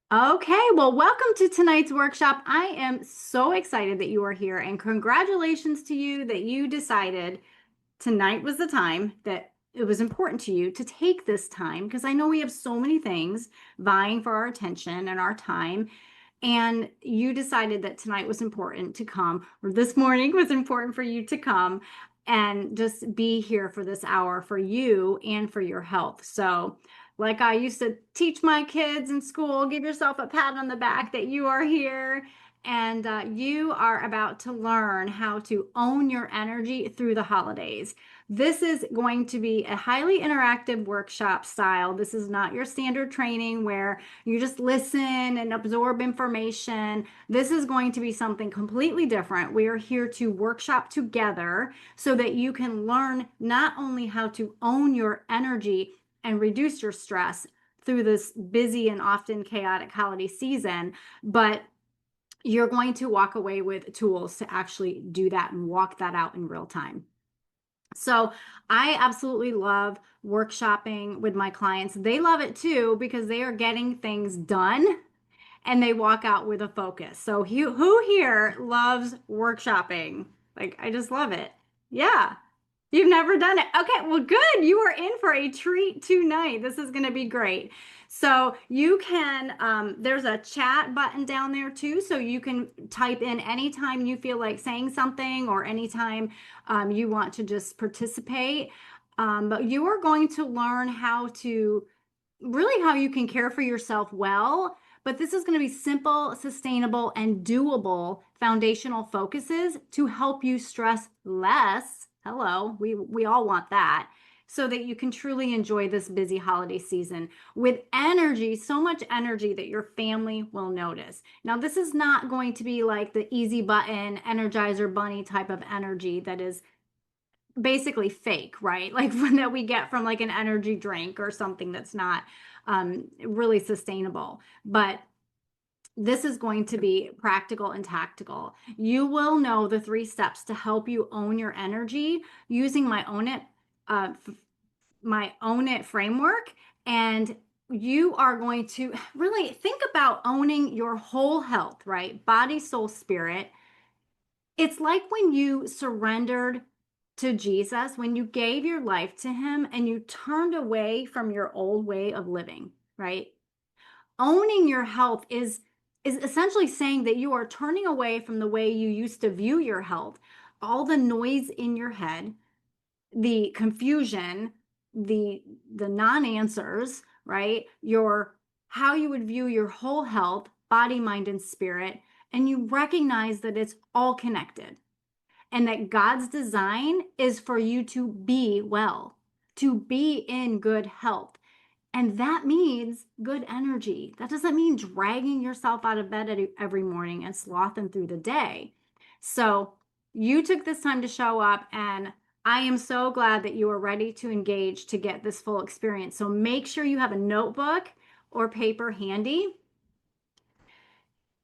Okay, well, welcome to tonight's workshop. I am so excited that you are here, and congratulations to you that you decided tonight was the time that it was important to you to take this time because I know we have so many things vying for our attention and our time. And you decided that tonight was important to come, or this morning was important for you to come and just be here for this hour for you and for your health. So, like I used to teach my kids in school, give yourself a pat on the back that you are here and you are about to learn how to own your energy through the holidays. This is going to be a highly interactive workshop style. This is not your standard training where you just listen and absorb information. This is going to be something completely different. We are here to workshop together so that you can learn not only how to own your energy and reduce your stress through this busy and often chaotic holiday season, but you're going to walk away with tools to actually do that and walk that out in real time. So I absolutely love workshopping with my clients. They love it too because they are getting things done and they walk out with a focus. So who here loves workshopping? Like, I just love it. Yeah. You've never done it. Okay, well, good. You are in for a treat tonight. This is going to be great. So you can, there's a chat button down there too. So you can type in anytime you feel like saying something or anytime you want to just participate. But you are going to learn how to really how you can care for yourself well. But this is going to be simple, sustainable, and doable foundational focuses to help you stress less. Hello, we all want that. So that you can truly enjoy this busy holiday season with energy, so much energy that your family will notice. Now, this is not going to be like the easy button, Energizer Bunny type of energy that is basically fake, right? Like that we get from like an energy drink or something that's not really sustainable. But this is going to be practical and tactical. You will know the 3 steps to help you own your energy using uh, my own it framework. And you are going to really think about owning your whole health, right? Body, soul, spirit. It's like when you surrendered to Jesus, when you gave your life to him and you turned away from your old way of living, right? Owning your health is essentially saying that you are turning away from the way you used to view your health, all the noise in your head, the confusion, the non-answers, right? Your how you would view your whole health, body, mind, and spirit, and you recognize that it's all connected and that God's design is for you to be well, to be in good health. And that means good energy. That doesn't mean dragging yourself out of bed every morning and slothing through the day. So you took this time to show up, and I am so glad that you are ready to engage to get this full experience. So make sure you have a notebook or paper handy.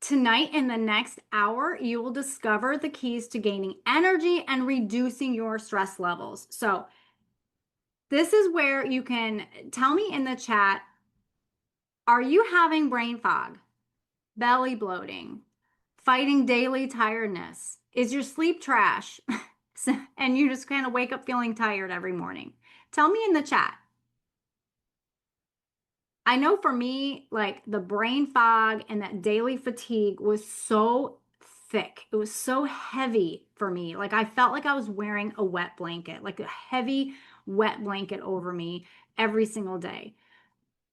Tonight, in the next hour, you will discover the keys to gaining energy and reducing your stress levels. So, this is where you can tell me in the chat, are you having brain fog, belly bloating, fighting daily tiredness? Is your sleep trash? And you just kind of wake up feeling tired every morning? Tell me in the chat. I know for me, like the brain fog and that daily fatigue was so thick. It was so heavy for me. Like I felt like I was wearing a wet blanket, like a heavy wet blanket over me every single day.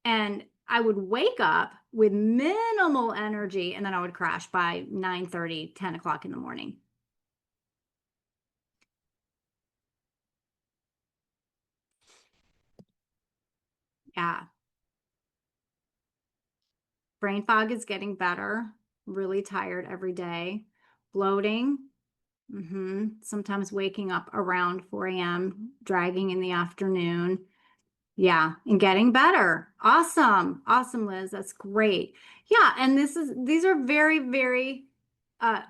And I would wake up with minimal energy and then I would crash by 9:30, 10 o'clock in the morning. Yeah. Brain fog is getting better. Really tired every day. Bloating. Sometimes waking up around 4 a.m., dragging in the afternoon. Yeah, and getting better. Awesome. Awesome, Liz. That's great. Yeah, and these are very, very uh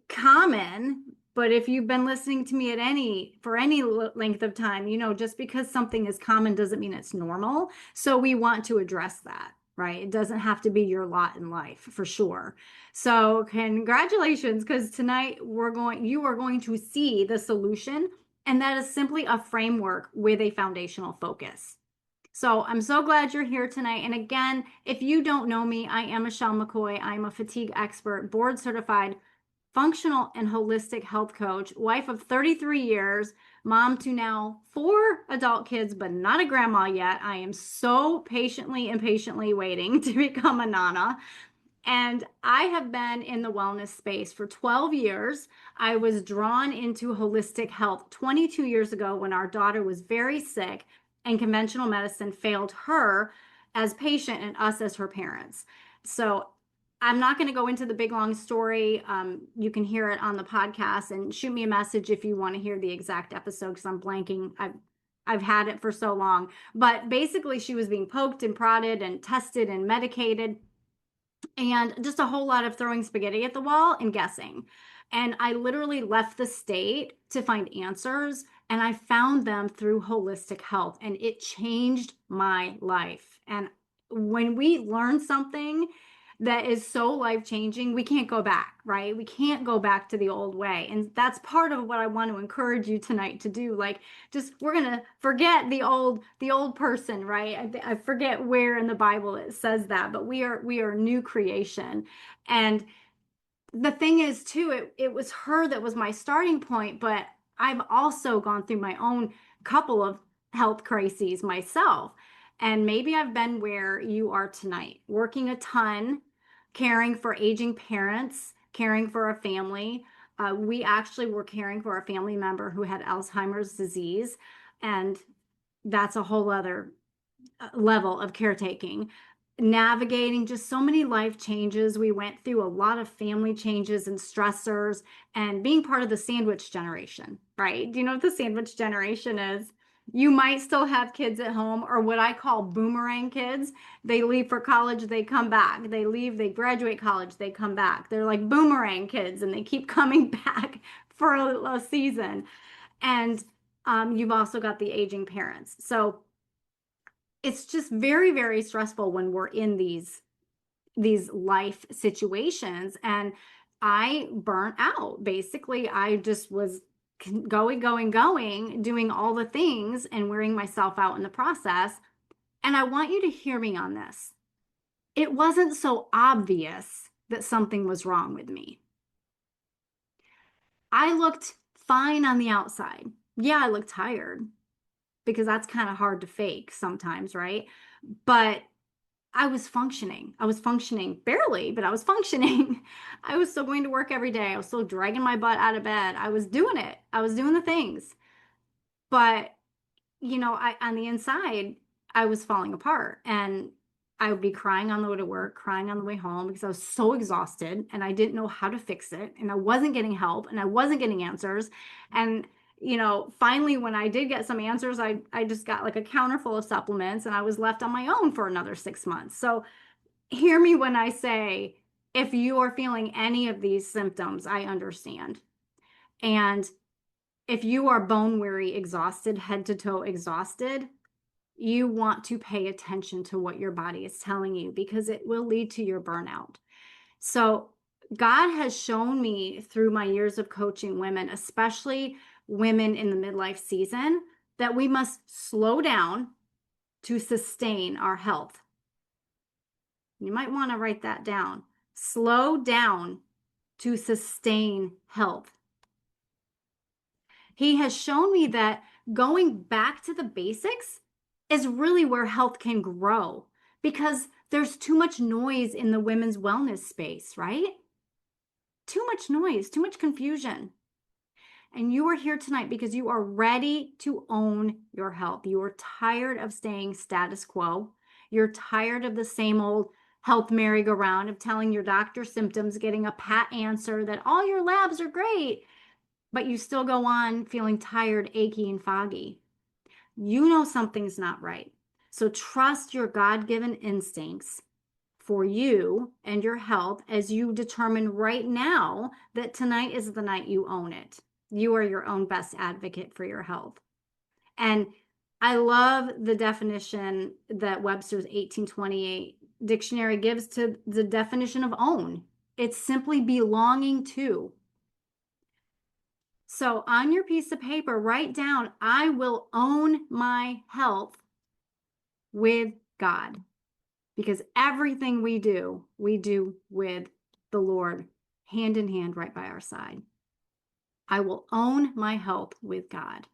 common, but if you've been listening to me at any length of time, just because something is common doesn't mean it's normal. So we want to address that, right? It doesn't have to be your lot in life for sure. So congratulations, because tonight you are going to see the solution, and that is simply a framework with a foundational focus. So I'm so glad you're here tonight. And again, if you don't know me, I am Michelle McCoy. I'm a fatigue expert, board certified functional and holistic health coach, wife of 33 years, mom to now 4 adult kids, but not a grandma yet. I am so impatiently waiting to become a nana. And I have been in the wellness space for 12 years. I was drawn into holistic health 22 years ago when our daughter was very sick and conventional medicine failed her as patient and us as her parents. So I'm not going to go into the big long story. You can hear it on the podcast, and shoot me a message if you want to hear the exact episode, because I'm blanking. I've had it for so long. But basically, she was being poked and prodded and tested and medicated, and just a whole lot of throwing spaghetti at the wall and guessing. And I literally left the state to find answers, and I found them through holistic health, and it changed my life. And when we learn something that is so life-changing, we can't go back, right? We can't go back to the old way. And that's part of what I want to encourage you tonight to do. Like, just, we're going to forget the old person, right? I forget where in the Bible it says that, but we are new creation. And the thing is too, it was her that was my starting point, but I've also gone through my own couple of health crises myself. And maybe I've been where you are tonight, working a ton, caring for aging parents, caring for a family. We actually were caring for a family member who had Alzheimer's disease, and that's a whole other level of caretaking. Navigating just so many life changes. We went through a lot of family changes and stressors, and being part of the sandwich generation, right? Do you know what the sandwich generation is? You might still have kids at home, or what I call boomerang kids. They leave for college, they come back. They leave, they graduate college, they come back. They're like boomerang kids, and they keep coming back for a season. And you've also got the aging parents. So it's just very, very stressful when we're in these life situations. And I burnt out. Basically, I just was going, doing all the things and wearing myself out in the process. And I want you to hear me on this. It wasn't so obvious that something was wrong with me. I looked fine on the outside. Yeah, I looked tired, because that's kind of hard to fake sometimes, right? But I was functioning. I was functioning barely, but I was functioning. I was still going to work every day. I was still dragging my butt out of bed. I was doing it. I was doing the things. But, on the inside, I was falling apart, and I would be crying on the way to work, crying on the way home, because I was so exhausted and I didn't know how to fix it. And I wasn't getting help, and I wasn't getting answers. And finally, when I did get some answers, I just got like a counter full of supplements, and I was left on my own for another 6 months. So hear me when I say, if you are feeling any of these symptoms, I understand. And if you are bone weary, exhausted, head to toe exhausted, you want to pay attention to what your body is telling you, because it will lead to your burnout. So God has shown me through my years of coaching women, especially women in the midlife season, that we must slow down to sustain our health. You might want to write that down. Slow down to sustain health. He has shown me that going back to the basics is really where health can grow, because there's too much noise in the women's wellness space, right? Too much noise, too much confusion. And you are here tonight because you are ready to own your health. You are tired of staying status quo. You're tired of the same old health merry-go-round of telling your doctor symptoms, getting a pat answer that all your labs are great, but you still go on feeling tired, achy, and foggy. You know something's not right. So trust your God-given instincts for you and your health as you determine right now that tonight is the night you own it. You are your own best advocate for your health. And I love the definition that Webster's 1828 dictionary gives to the definition of own. It's simply belonging to. So on your piece of paper, write down, I will own my health with God. Because everything we do with the Lord, hand in hand, right by our side. I will own my health with God.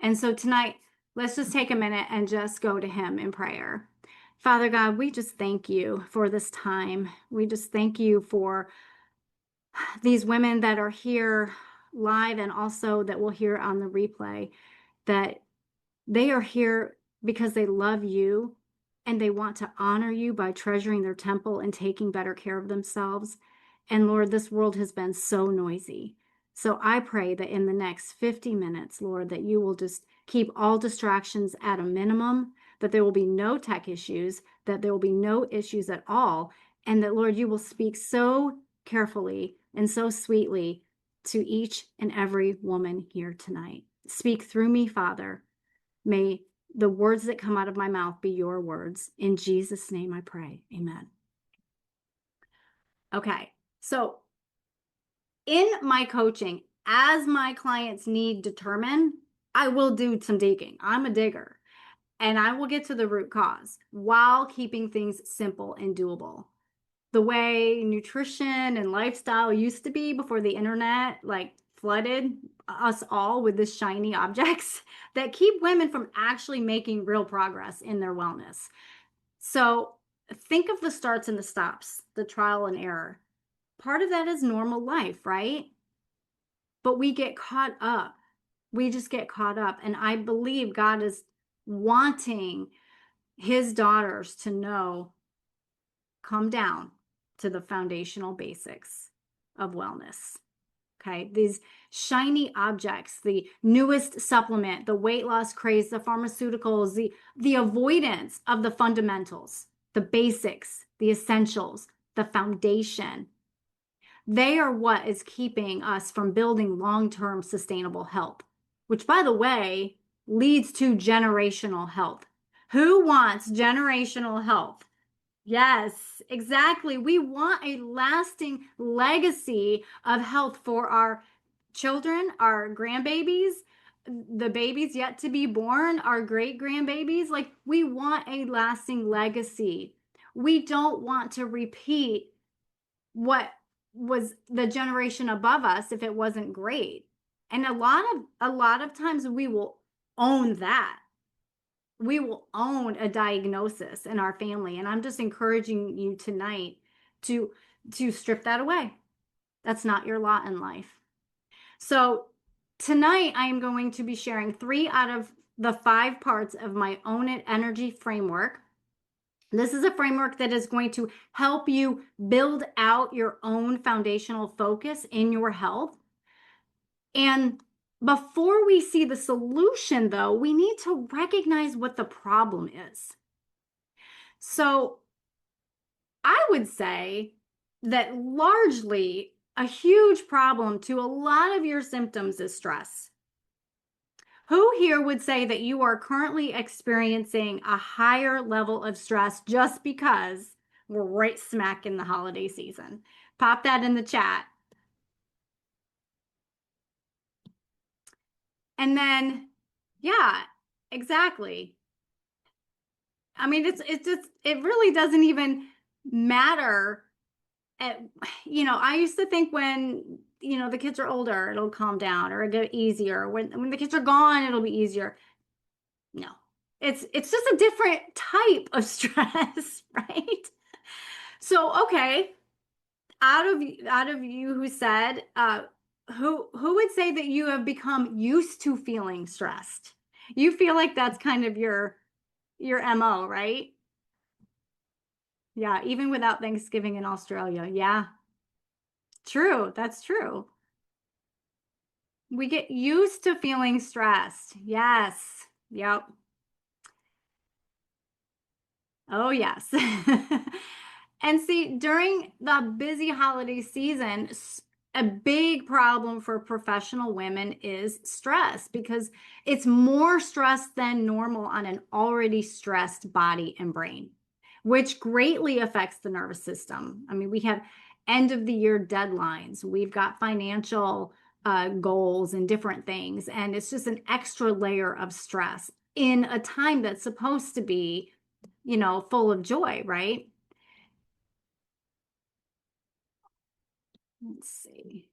And so tonight, let's just take a minute and just go to Him in prayer. Father God, we just thank you for this time. We just thank you for these women that are here live and also that will hear on the replay, that they are here because they love you and they want to honor you by treasuring their temple and taking better care of themselves. And Lord, this world has been so noisy. So I pray that in the next 50 minutes, Lord, that you will just keep all distractions at a minimum, that there will be no tech issues, that there will be no issues at all, and that, Lord, you will speak so carefully and so sweetly to each and every woman here tonight. Speak through me, Father. May the words that come out of my mouth be your words. In Jesus' name I pray. Amen. Okay, so in my coaching, as my clients' need determine, I will do some digging. I'm a digger, and I will get to the root cause while keeping things simple and doable. The way nutrition and lifestyle used to be before the internet like flooded us all with the shiny objects that keep women from actually making real progress in their wellness. So think of the starts and the stops, the trial and error. Part of that is normal life, right? But we get caught up. We just get caught up. And I believe God is wanting his daughters to know, come down to the foundational basics of wellness. Okay, these shiny objects, the newest supplement, the weight loss craze, the pharmaceuticals, the avoidance of the fundamentals, the basics, the essentials, the foundation. They are what is keeping us from building long-term sustainable health, which, by the way, leads to generational health. Who wants generational health? Yes, exactly. We want a lasting legacy of health for our children, our grandbabies, the babies yet to be born, our great grandbabies. Like, we want a lasting legacy. We don't want to repeat what was the generation above us if it wasn't great. And a lot of times we will own that. We will own a diagnosis in our family. And I'm just encouraging you tonight to strip that away. That's not your lot in life. So tonight I am going to be sharing 3 out of the 5 parts of my Own It Energy framework. This is a framework that is going to help you build out your own foundational focus in your health. And before we see the solution, though, we need to recognize what the problem is. So I would say that largely a huge problem to a lot of your symptoms is stress. Who here would say that you are currently experiencing a higher level of stress just because we're right smack in the holiday season? Pop that in the chat. And then, yeah, exactly. I mean, it really doesn't even matter. I used to think when, the kids are older, it'll calm down or it'll get easier. When the kids are gone, it'll be easier. No, it's just a different type of stress, right? So, okay, out of you who said, who would say that you have become used to feeling stressed? You feel like that's kind of your MO, right? Yeah, even without Thanksgiving in Australia. Yeah, true. That's true. We get used to feeling stressed. Yes. Yep. Oh, yes. And see, during the busy holiday season, a big problem for professional women is stress because it's more stress than normal on an already stressed body and brain. which greatly affects the nervous system. I mean, we have end of the year deadlines, we've got financial goals and different things, and it's just an extra layer of stress in a time that's supposed to be, full of joy, right? Let's see.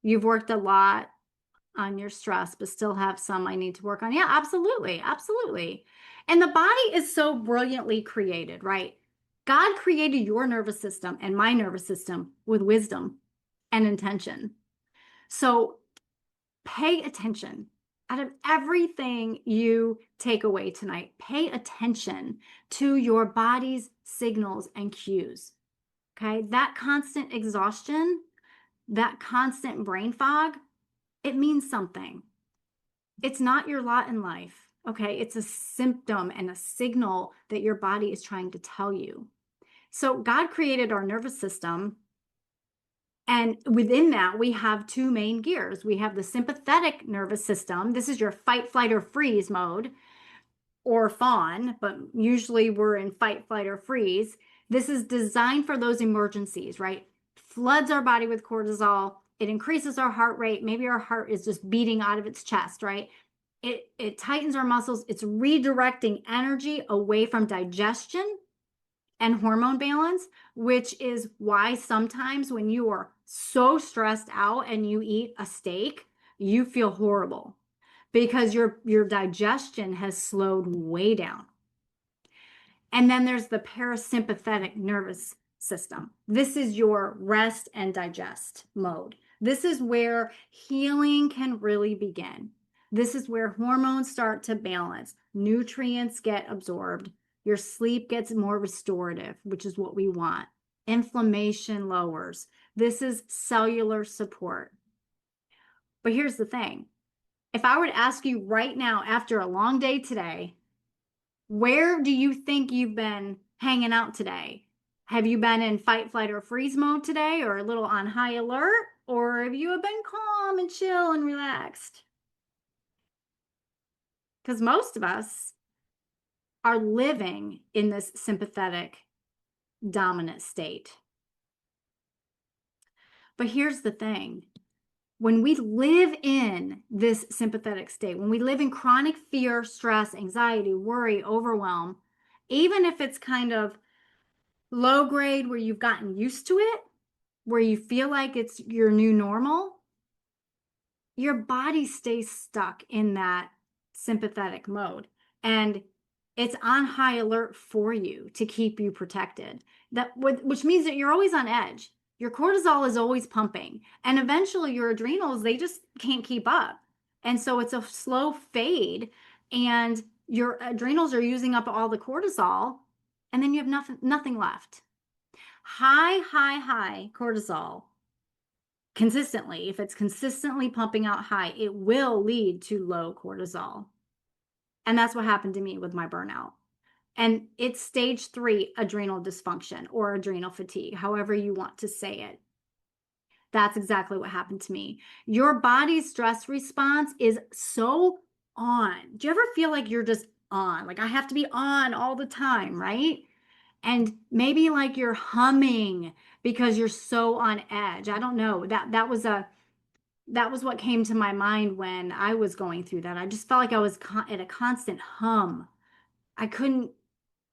You've worked a lot on your stress, but still have some I need to work on. Yeah, absolutely. Absolutely. And the body is so brilliantly created, right? God created your nervous system and my nervous system with wisdom and intention. So pay attention. Out of everything you take away tonight, pay attention to your body's signals and cues. Okay. That constant exhaustion, that constant brain fog, it means something. It's not your lot in life. Okay. It's a symptom and a signal that your body is trying to tell you. So God created our nervous system. And within that, we have two main gears. We have the sympathetic nervous system. This is your fight, flight, or freeze mode, or fawn, but usually we're in fight, flight, or freeze. This is designed for those emergencies, right? Floods our body with cortisol. It increases our heart rate. Maybe our heart is just beating out of its chest, right? It tightens our muscles. It's redirecting energy away from digestion and hormone balance, which is why sometimes when you are so stressed out and you eat a steak, you feel horrible because your digestion has slowed way down. And then there's the parasympathetic nervous system. This is your rest and digest mode. This is where healing can really begin. This is where hormones start to balance, nutrients get absorbed, your sleep gets more restorative, which is what we want. Inflammation lowers. This is cellular support. But here's the thing. If I were to ask you right now, after a long day today, where do you think you've been hanging out today? Have you been in fight, flight, or freeze mode today, or a little on high alert? Or have you been calm and chill and relaxed? Because most of us are living in this sympathetic dominant state. But here's the thing. When we live in this sympathetic state, when we live in chronic fear, stress, anxiety, worry, overwhelm, even if it's kind of low grade where you've gotten used to it, where you feel like it's your new normal, your body stays stuck in that sympathetic mode. And it's on high alert for you to keep you protected. Which means that you're always on edge. Your cortisol is always pumping. And eventually your adrenals, they just can't keep up. And so it's a slow fade. And your adrenals are using up all the cortisol. And then you have nothing left. High cortisol consistently, if it's consistently pumping out high, it will lead to low cortisol. And that's what happened to me with my burnout. And it's stage 3 adrenal dysfunction or adrenal fatigue, however you want to say it. That's exactly what happened to me. Your body's stress response is so on. Do you ever feel like you're just on? Like I have to be on all the time, right? And maybe like you're humming because you're so on edge. I don't know. That was what came to my mind when I was going through that. I just felt like I was at a constant hum. I couldn't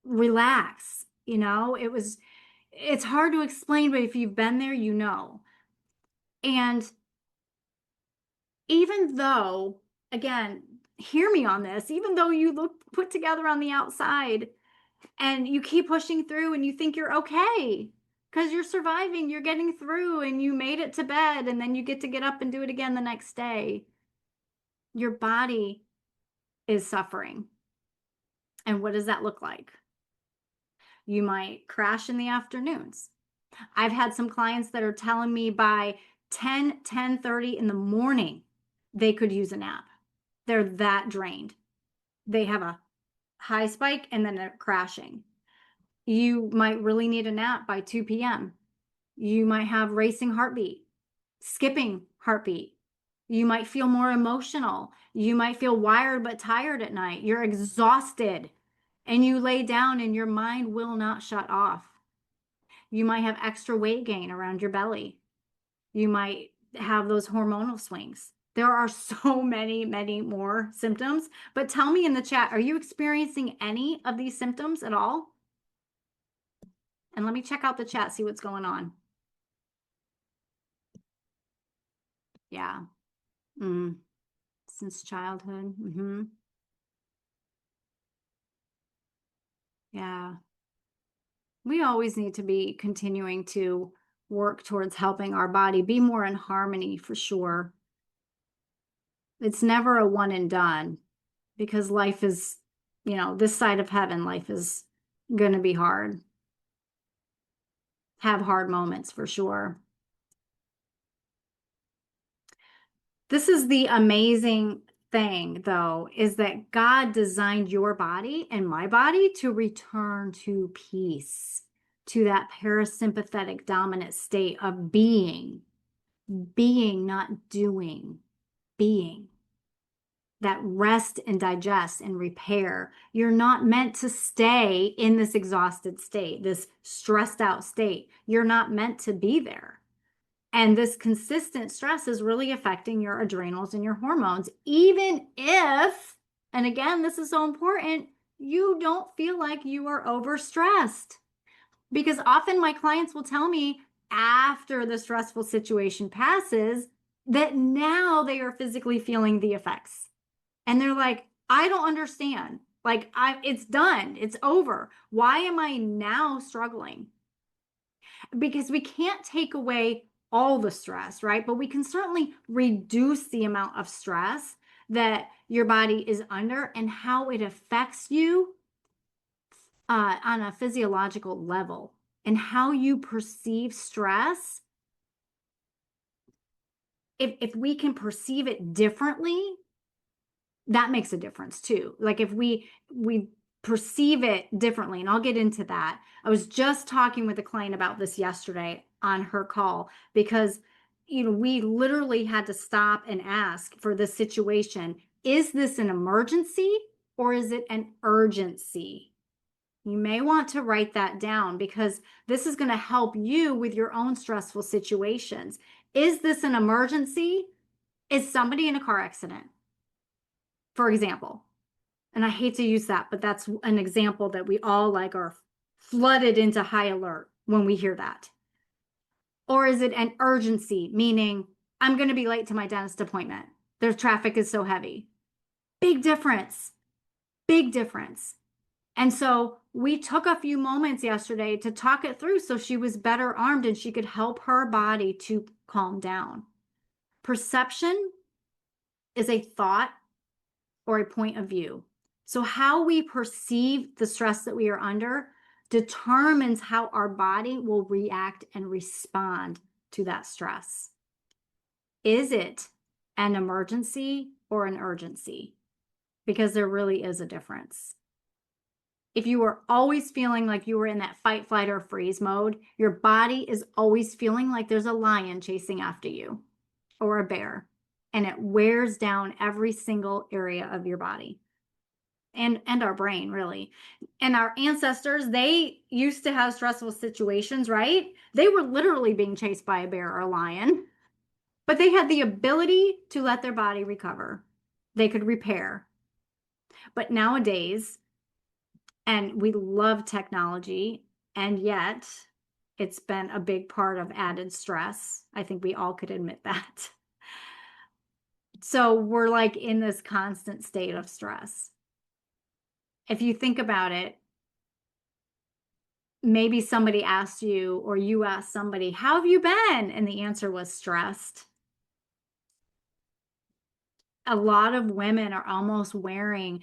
relax, it's hard to explain, but if you've been there, you know. And even though, again, hear me on this, even though you look put together on the outside and you keep pushing through and you think you're okay because you're surviving, you're getting through and you made it to bed and then you get to get up and do it again the next day, your body is suffering. And what does that look like? You might crash in the afternoons. I've had some clients that are telling me by 10:30 in the morning, they could use a nap. They're that drained. They have a high spike and then they're crashing. You might really need a nap by 2 p.m. You might have racing heartbeat, skipping heartbeat. You might feel more emotional. You might feel wired but tired at night. You're exhausted. and you lay down and your mind will not shut off. You might have extra weight gain around your belly. You might have those hormonal swings. There are so many, many more symptoms. But tell me in the chat, are you experiencing any of these symptoms at all? And let me check out the chat, see what's going on. Yeah. Since childhood. Yeah. We always need to be continuing to work towards helping our body be more in harmony for sure. It's never a one and done because life is, this side of heaven, life is going to be hard. Have hard moments for sure. This is the amazing thing, though, is that God designed your body and my body to return to peace, to that parasympathetic dominant state of being, not doing, being. That rest and digest and repair. You're not meant to stay in this exhausted state, this stressed out state. You're not meant to be there. And this consistent stress is really affecting your adrenals and your hormones, even if, and again, this is so important, you don't feel like you are overstressed. Because often my clients will tell me after the stressful situation passes that now they are physically feeling the effects. And they're like, I don't understand. Like, it's done. It's over. Why am I now struggling? Because we can't take away all the stress, right? But we can certainly reduce the amount of stress that your body is under and how it affects you on a physiological level and how you perceive stress. If we can perceive it differently, that makes a difference too. Like if we perceive it differently, and I'll get into that. I was just talking with a client about this yesterday on her call because we literally had to stop and ask for this situation, is this an emergency or is it an urgency? You may want to write that down because this is going to help you with your own stressful situations. Is this an emergency? Is somebody in a car accident, for example? And I hate to use that, but that's an example that we all are flooded into high alert when we hear that. Or is it an urgency, meaning I'm going to be late to my dentist appointment? Their traffic is so heavy. Big difference. Big difference. And so we took a few moments yesterday to talk it through so she was better armed and she could help her body to calm down. Perception is a thought or a point of view. So how we perceive the stress that we are under determines how our body will react and respond to that stress. Is it an emergency or an urgency? Because there really is a difference. If you are always feeling like you were in that fight, flight, or freeze mode, your body is always feeling like there's a lion chasing after you or a bear, and it wears down every single area of your body and our brain, really. And our ancestors, they used to have stressful situations, right? They were literally being chased by a bear or a lion, but they had the ability to let their body recover. They could repair. But nowadays, and we love technology, and yet it's been a big part of added stress. I think we all could admit that. So we're in this constant state of stress. If you think about it, maybe somebody asked you or you asked somebody, how have you been? And the answer was stressed. A lot of women are almost wearing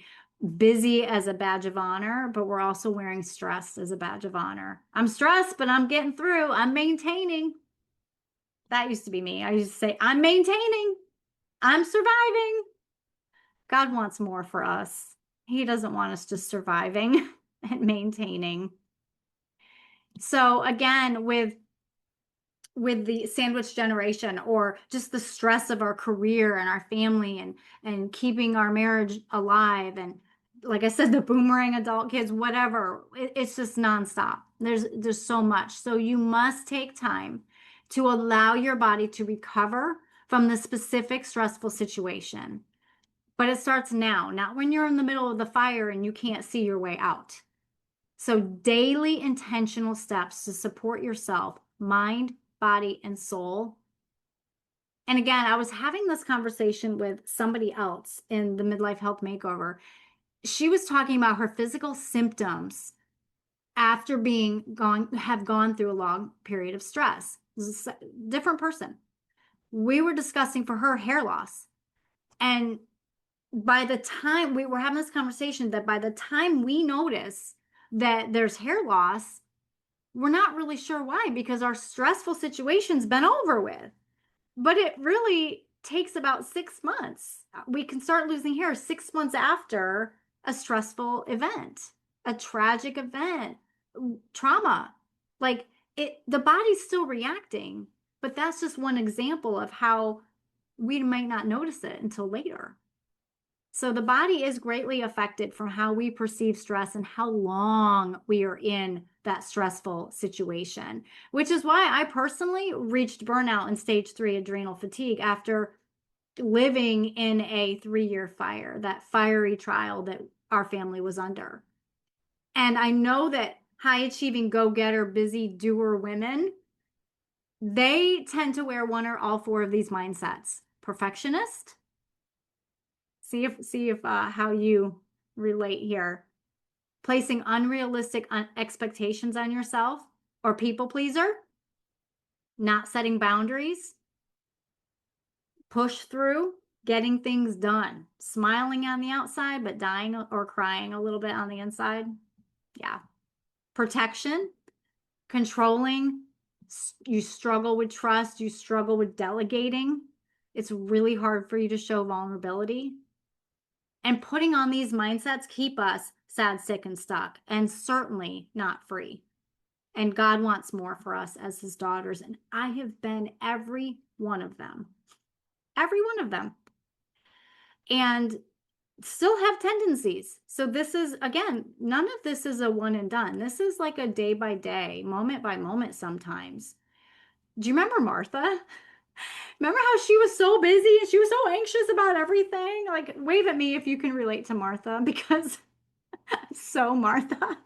busy as a badge of honor, but we're also wearing stress as a badge of honor. I'm stressed, but I'm getting through. I'm maintaining. That used to be me. I used to say, I'm maintaining. I'm surviving. God wants more for us. He doesn't want us just surviving and maintaining. So again, with the sandwich generation or just the stress of our career and our family and keeping our marriage alive and like I said, the boomerang adult kids, whatever. It's just nonstop. There's so much. So you must take time to allow your body to recover from the specific stressful situation. But it starts now, not when you're in the middle of the fire and you can't see your way out. So daily intentional steps to support yourself, mind, body, and soul. And again, I was having this conversation with somebody else in the midlife health makeover. She was talking about her physical symptoms after have gone through a long period of stress. This is a different person. We were discussing for her hair loss. And by the time we were having this conversation, that by the time we notice that there's hair loss, we're not really sure why, because our stressful situation's been over with. But it really takes about 6 months. We can start losing hair 6 months after a stressful event, a tragic event, trauma. Like the body's still reacting, but that's just one example of how we might not notice it until later. So the body is greatly affected from how we perceive stress and how long we are in that stressful situation, which is why I personally reached burnout and stage 3 adrenal fatigue after living in a 3-year fire, that fiery trial that our family was under. And I know that high achieving, go-getter, busy doer women, they tend to wear one or all 4 of these mindsets. Perfectionist. See if how you relate here. Placing unrealistic expectations on yourself, or people pleaser, not setting boundaries, push through, getting things done, smiling on the outside, but dying or crying a little bit on the inside. Yeah. Protection, controlling, you struggle with trust, you struggle with delegating. It's really hard for you to show vulnerability. And putting on these mindsets keep us sad, sick, and stuck, and certainly not free. And God wants more for us as his daughters. And I have been every one of them, every one of them, and still have tendencies. So this is, again, none of this is a one and done. This is like a day by day, moment by moment sometimes. Do you remember Martha? Remember how she was so busy and she was so anxious about everything? Like, wave at me if you can relate to Martha, because so Martha.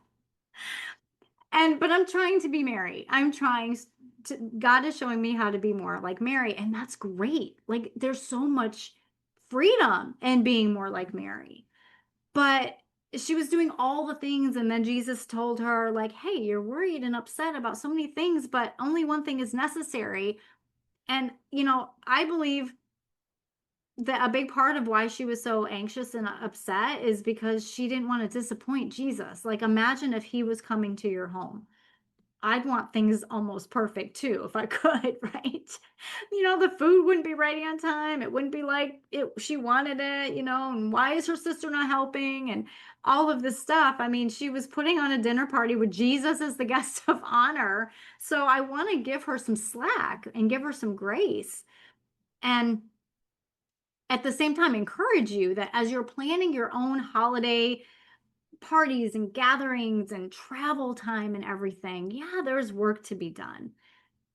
But I'm trying to be Mary. God is showing me how to be more like Mary, and that's great. Like, there's so much freedom in being more like Mary. But she was doing all the things, and then Jesus told her, like, hey, you're worried and upset about so many things, but only one thing is necessary. And, I believe that a big part of why she was so anxious and upset is because she didn't want to disappoint Jesus. Like, imagine if he was coming to your home. I'd want things almost perfect too, if I could, right? The food wouldn't be ready on time. It wouldn't be like she wanted it, and why is her sister not helping? And all of this stuff. I mean, she was putting on a dinner party with Jesus as the guest of honor. So I want to give her some slack and give her some grace. And at the same time, encourage you that as you're planning your own holiday parties and gatherings and travel time and everything, yeah, there's work to be done.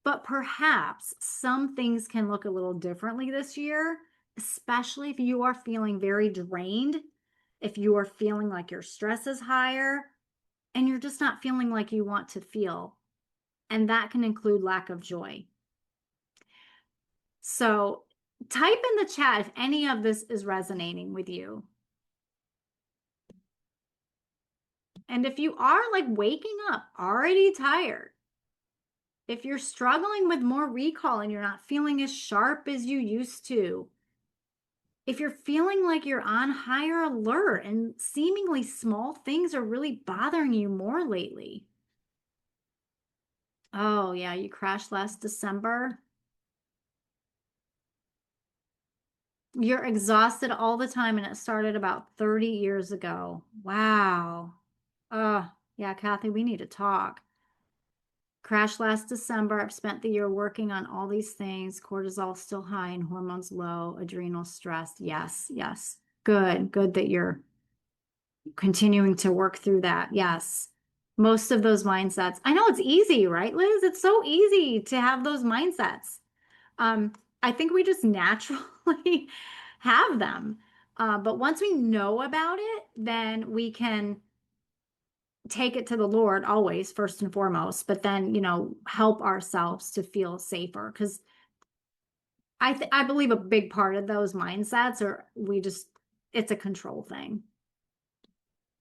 But perhaps some things can look a little differently this year, especially if you are feeling very drained, if you are feeling like your stress is higher, and you're just not feeling like you want to feel. And that can include lack of joy. So type in the chat if any of this is resonating with you. And if you are like waking up already tired, if you're struggling with more recall and you're not feeling as sharp as you used to, if you're feeling like you're on higher alert and seemingly small things are really bothering you more lately. Oh, yeah, you crashed last December. You're exhausted all the time, and it started about 30 years ago. Wow. Yeah, Kathy, we need to talk. Crashed last December. I've spent the year working on all these things. Cortisol still high and hormones low, adrenal stress. Yes, yes. Good that you're Continuing to work through that. Yes. Most of those mindsets. I know it's easy, right, Liz? It's so easy to have those mindsets. Um, I think we just naturally have them. But once we know about it, then we can take it to the Lord always, first and foremost, but then, help ourselves to feel safer. Because I believe a big part of those mindsets are it's a control thing.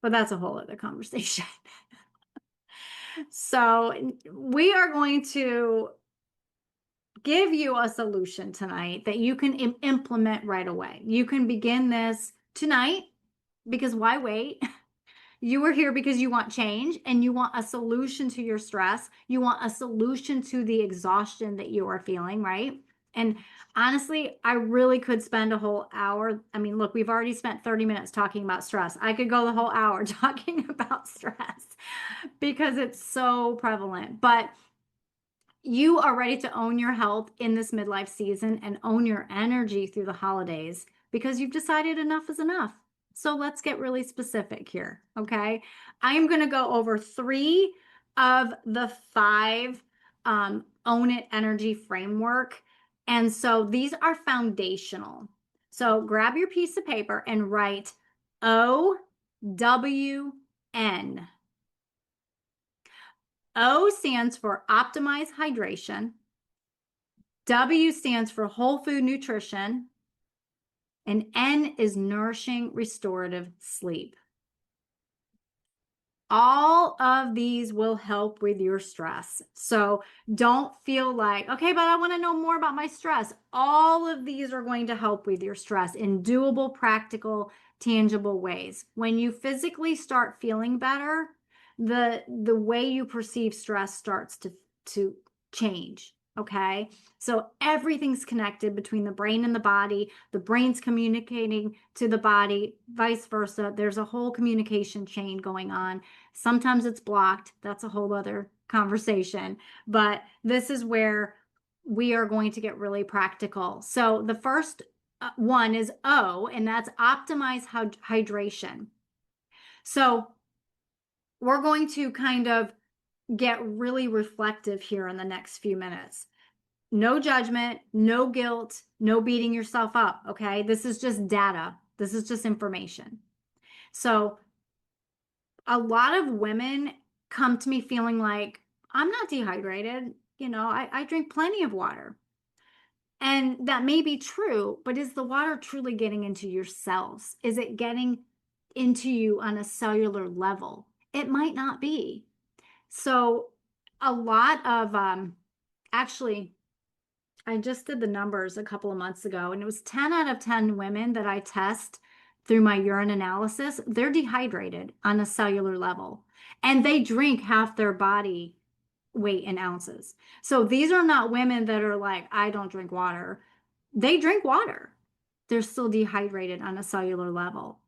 But that's a whole other conversation. So we are going to give you a solution tonight that you can implement right away. You can begin this tonight because why wait? You are here because you want change and you want a solution to your stress. You want a solution to the exhaustion that you are feeling, right? And honestly, I really could spend a whole hour. I mean, look, we've already spent 30 minutes talking about stress. I could go the whole hour talking about stress because it's so prevalent. But you are ready to own your health in this midlife season and own your energy through the holidays because you've decided enough is enough. So let's get really specific here, okay? I am going to go over 3 of the 5 Own It Energy framework. And so these are foundational. So grab your piece of paper and write O.W.N. O stands for optimize hydration. W stands for whole food nutrition. And N is nourishing restorative sleep. All of these will help with your stress. So don't feel like, okay, but I want to know more about my stress. All of these are going to help with your stress in doable, practical, tangible ways. When you physically start feeling better, the way you perceive stress starts to change. Okay. So everything's connected between the brain and the body. The brain's communicating to the body, vice versa. There's a whole communication chain going on. Sometimes it's blocked. That's a whole other conversation. But this is where we are going to get really practical. So the first one is O, and that's optimize hydration. So we're going to kind of get really reflective here in the next few minutes. No judgment, no guilt, no beating yourself up. Okay. This is just data. This is just information. So a lot of women come to me feeling like I'm not dehydrated. I drink plenty of water. And that may be true, but is the water truly getting into your cells? Is it getting into you on a cellular level? It might not be. So a lot of actually I just did the numbers a couple of months ago, and it was 10 out of 10 women that I test through my urine analysis. They're dehydrated on a cellular level, and they drink half their body weight in ounces. So these are not women that are like, I don't drink water. They drink water. They're still dehydrated on a cellular level.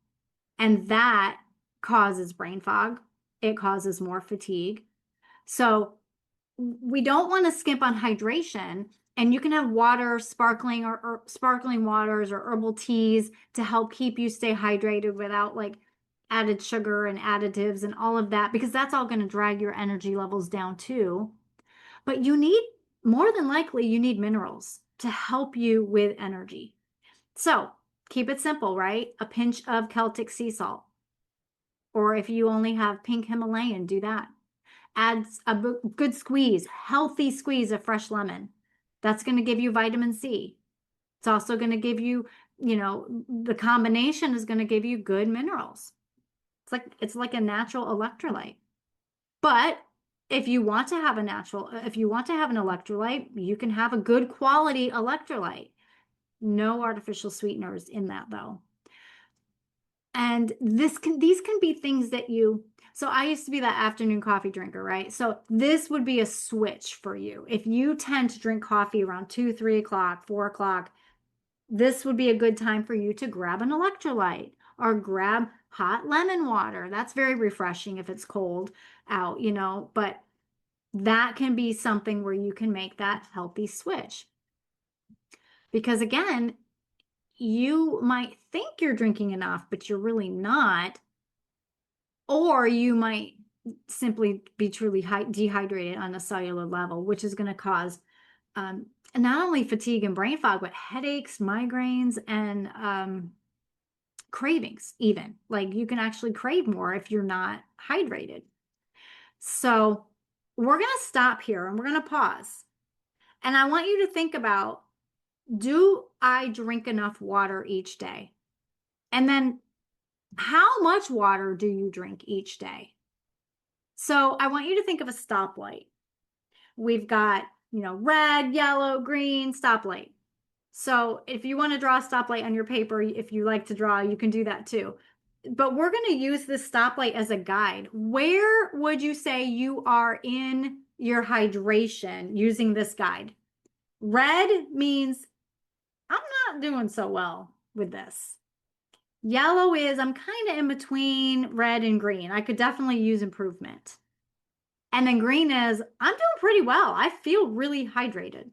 And that causes brain fog. It causes more fatigue. So we don't want to skimp on hydration, and you can have water, sparkling or sparkling waters or herbal teas to help keep you stay hydrated without like added sugar and additives and all of that, because that's all going to drag your energy levels down too. But more than likely, you need minerals to help you with energy. So keep it simple, right? A pinch of Celtic sea salt. Or if you only have pink Himalayan, do that. Add a good squeeze, healthy squeeze of fresh lemon. That's going to give you vitamin C. It's also going to give you, the combination is going to give you good minerals. It's like a natural electrolyte. But if you want to have an electrolyte, you can have a good quality electrolyte. No artificial sweeteners in that though. And these can be things that so I used to be that afternoon coffee drinker, right? So this would be a switch for you. If you tend to drink coffee around 2, 3 o'clock, 4 o'clock, this would be a good time for you to grab an electrolyte or grab hot lemon water. That's very refreshing if it's cold out, but that can be something where you can make that healthy switch. Because again, you might think you're drinking enough, but you're really not. Or you might simply be truly dehydrated on a cellular level, which is going to cause um, not only fatigue and brain fog, but headaches, migraines, and cravings, even. Like you can actually crave more if you're not hydrated. So we're going to stop here and we're going to pause. And I want you to think about, do I drink enough water each day? And then how much water do you drink each day? So I want you to think of a stoplight. We've got, red, yellow, green, stoplight. So if you want to draw a stoplight on your paper, if you like to draw, you can do that too. But we're going to use this stoplight as a guide. Where would you say you are in your hydration using this guide? Red means I'm not doing so well with this. Yellow is I'm kind of in between red and green. I could definitely use improvement. And then green is I'm doing pretty well. I feel really hydrated.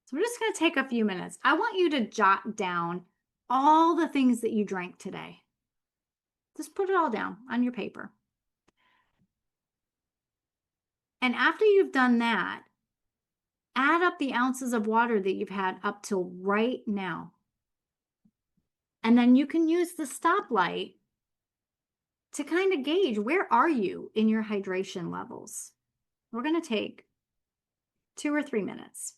So we're just going to take a few minutes. I want you to jot down all the things that you drank today. Just put it all down on your paper. And after you've done that, add up the ounces of water that you've had up till right now. And then you can use the stoplight to kind of gauge where are you in your hydration levels. We're going to take 2 or 3 minutes.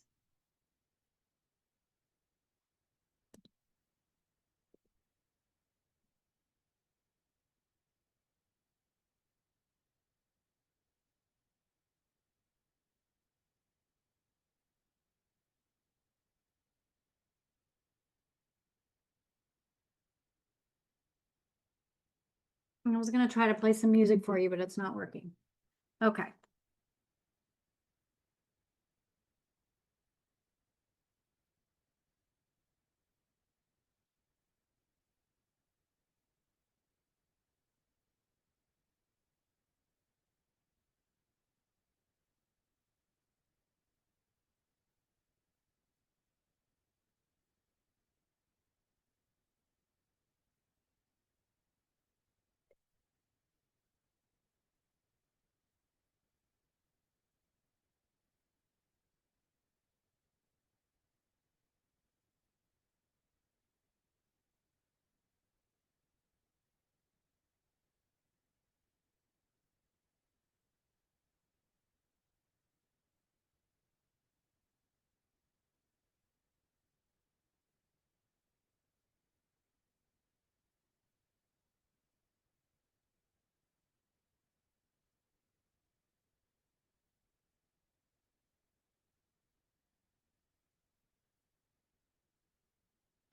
I was going to try to play some music for you, but it's not working. Okay.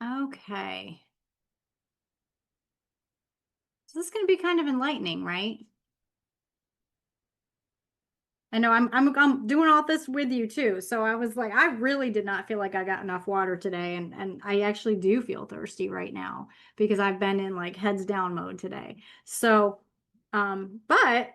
Okay. So this is going to be kind of enlightening, right? I know I'm doing all this with you too. So I was like, I really did not feel like I got enough water today. And I actually do feel thirsty right now because I've been in like heads down mode today. So, but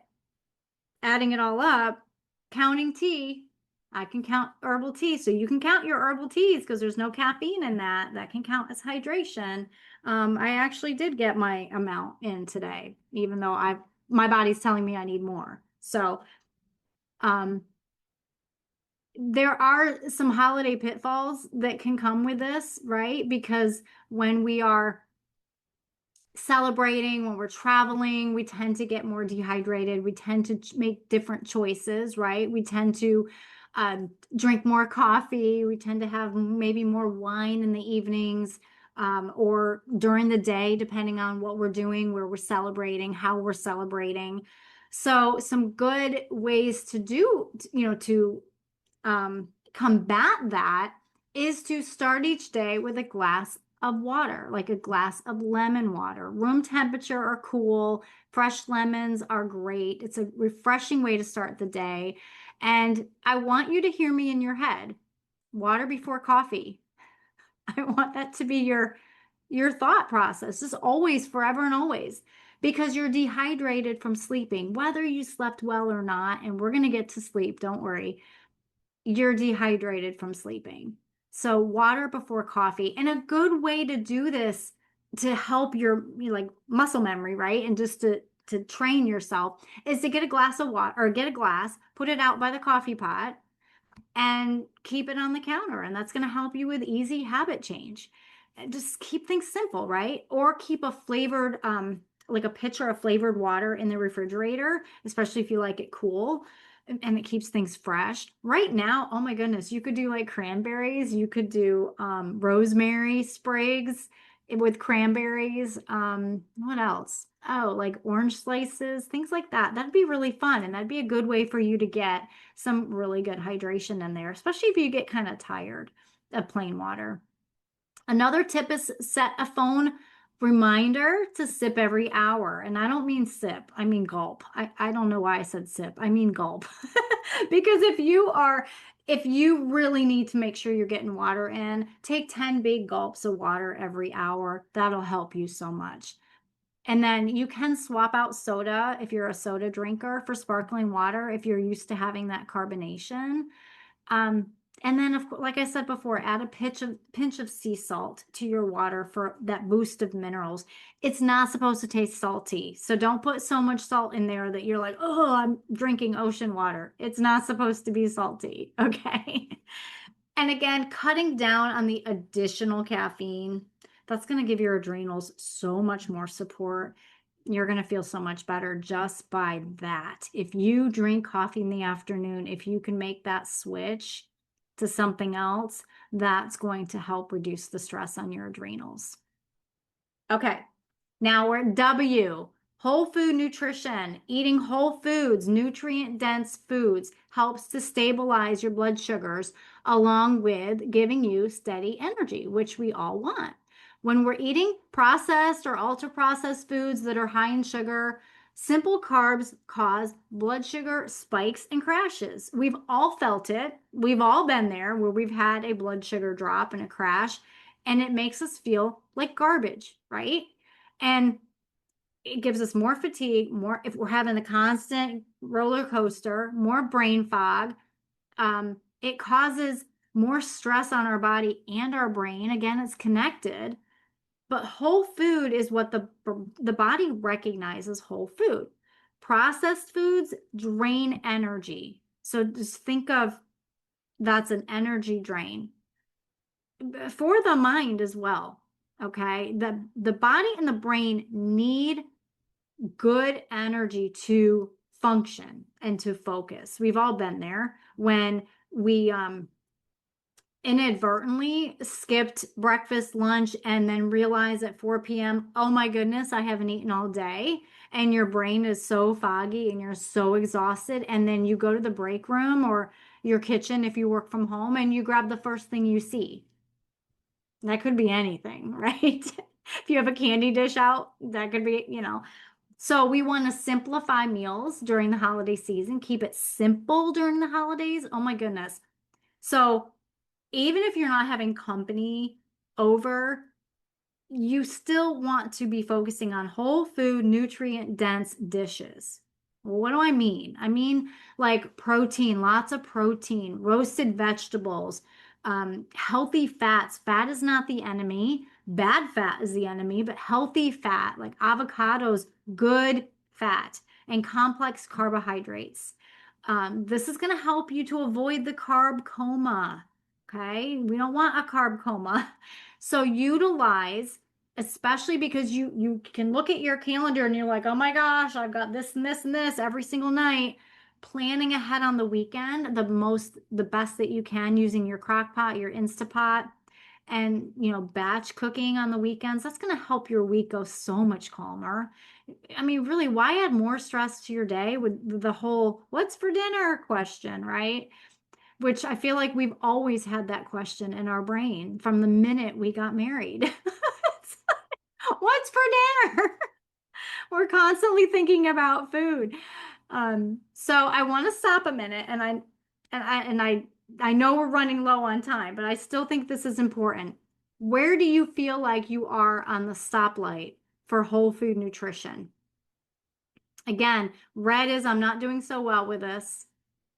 adding it all up, counting tea, I can count herbal tea. So you can count your herbal teas because there's no caffeine in that. That can count as hydration. I actually did get my amount in today, even though my body's telling me I need more. So, um, there are some holiday pitfalls that can come with this, right? Because when we are celebrating, when we're traveling, we tend to get more dehydrated. We tend to make different choices, right? We tend to drink more coffee. We tend to have maybe more wine in the evenings or during the day, depending on what we're doing, where we're celebrating, how we're celebrating. So some good ways to do, to combat that is to start each day with a glass of water, like a glass of lemon water. Room temperature or cool, fresh lemons are great. It's a refreshing way to start the day. And I want you to hear me in your head. Water before coffee. I want that to be your thought process. Just always, forever and always. Because you're dehydrated from sleeping, whether you slept well or not, and we're going to get to sleep, don't worry, you're dehydrated from sleeping. So water before coffee. And a good way to do this to help your like muscle memory, right? And just to train yourself is to get a glass of water or get a glass, put it out by the coffee pot and keep it on the counter. And that's going to help you with easy habit change. And just keep things simple, right? Or keep a flavored, like a pitcher of flavored water in the refrigerator, especially if you like it cool and it keeps things fresh. Right now, oh my goodness, you could do like cranberries, you could do rosemary sprigs with cranberries. What else? Oh, like orange slices, things like that. That'd be really fun. And that'd be a good way for you to get some really good hydration in there, especially if you get kind of tired of plain water. Another tip is set a phone reminder to sip every hour. And I don't mean sip, I mean gulp. I don't know why I said sip. I mean gulp. Because if you really need to make sure you're getting water in, take 10 big gulps of water every hour. That'll help you so much. And then you can swap out soda if you're a soda drinker for sparkling water if you're used to having that carbonation. Um, and then, like I said before, add a pinch of sea salt to your water for that boost of minerals. It's not supposed to taste salty, so don't put so much salt in there that you're like, oh, I'm drinking ocean water. It's not supposed to be salty, okay? And again, cutting down on the additional caffeine, that's going to give your adrenals so much more support. You're going to feel so much better just by that. If you drink coffee in the afternoon, if you can make that switch to something else, that's going to help reduce the stress on your adrenals. Okay, now we're at W. Whole food nutrition. Eating whole foods, nutrient-dense foods, helps to stabilize your blood sugars along with giving you steady energy, which we all want. When we're eating processed or ultra-processed foods that are high in sugar, simple carbs cause blood sugar spikes and crashes. We've all felt it. We've all been there where we've had a blood sugar drop and a crash, and it makes us feel like garbage, right? And it gives us more fatigue, more if we're having a constant roller coaster, more brain fog. It causes more stress on our body and our brain. Again, it's connected. But whole food is what the body recognizes whole food. Processed foods drain energy. So just think of that's an energy drain for the mind as well. Okay. The body and the brain need good energy to function and to focus. We've all been there when we inadvertently skipped breakfast, lunch, and then realized at 4 p.m., oh my goodness, I haven't eaten all day. And your brain is so foggy and you're so exhausted. And then you go to the break room or your kitchen if you work from home and you grab the first thing you see. That could be anything, right? If you have a candy dish out, that could be. So we want to simplify meals during the holiday season, keep it simple during the holidays. Oh my goodness. So even if you're not having company over, you still want to be focusing on whole food, nutrient dense dishes. Well, what do I mean? I mean like protein, lots of protein, roasted vegetables, healthy fats. Fat is not the enemy. Bad fat is the enemy, but healthy fat like avocados, good fat, and complex carbohydrates. This is going to help you to avoid the carb coma. Okay, we don't want a carb coma. So utilize, especially because you can look at your calendar and you're like, oh my gosh, I've got this and this and this every single night. Planning ahead on the weekend, the best that you can using your crock pot, your Instapot, and batch cooking on the weekends. That's going to help your week go so much calmer. I mean, really, why add more stress to your day with the whole what's for dinner question, right? Which I feel like we've always had that question in our brain from the minute we got married. What's for dinner? We're constantly thinking about food. So I want to stop a minute, and I know we're running low on time, but I still think this is important. Where do you feel like you are on the stoplight for whole food nutrition? Again, red is I'm not doing so well with this.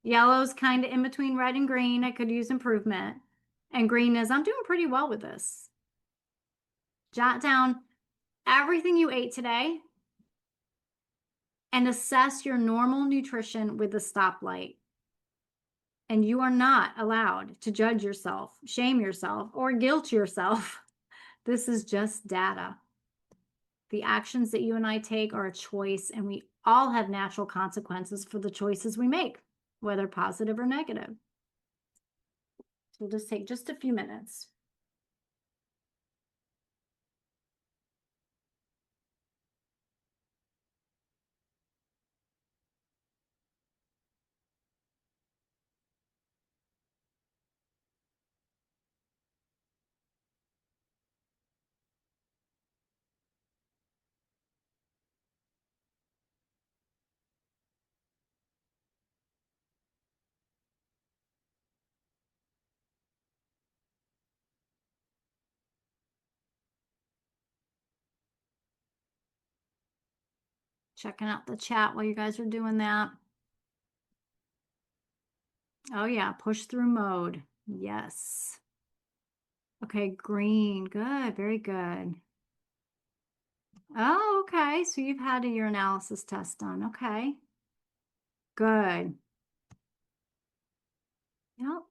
Yellow's kind of in between red and green. I could use improvement. And green is I'm doing pretty well with this. Jot down everything you ate today and assess your normal nutrition with a stoplight. And you are not allowed to judge yourself, shame yourself, or guilt yourself. This is just data. The actions that you and I take are a choice, and we all have natural consequences for the choices we make, whether positive or negative. So we'll just take just a few minutes. Checking out the chat while you guys are doing that. Oh yeah, push through mode. Yes. Okay, green. Good, very good. Oh, okay. So you've had a urinalysis test done. Okay. Good. Yep.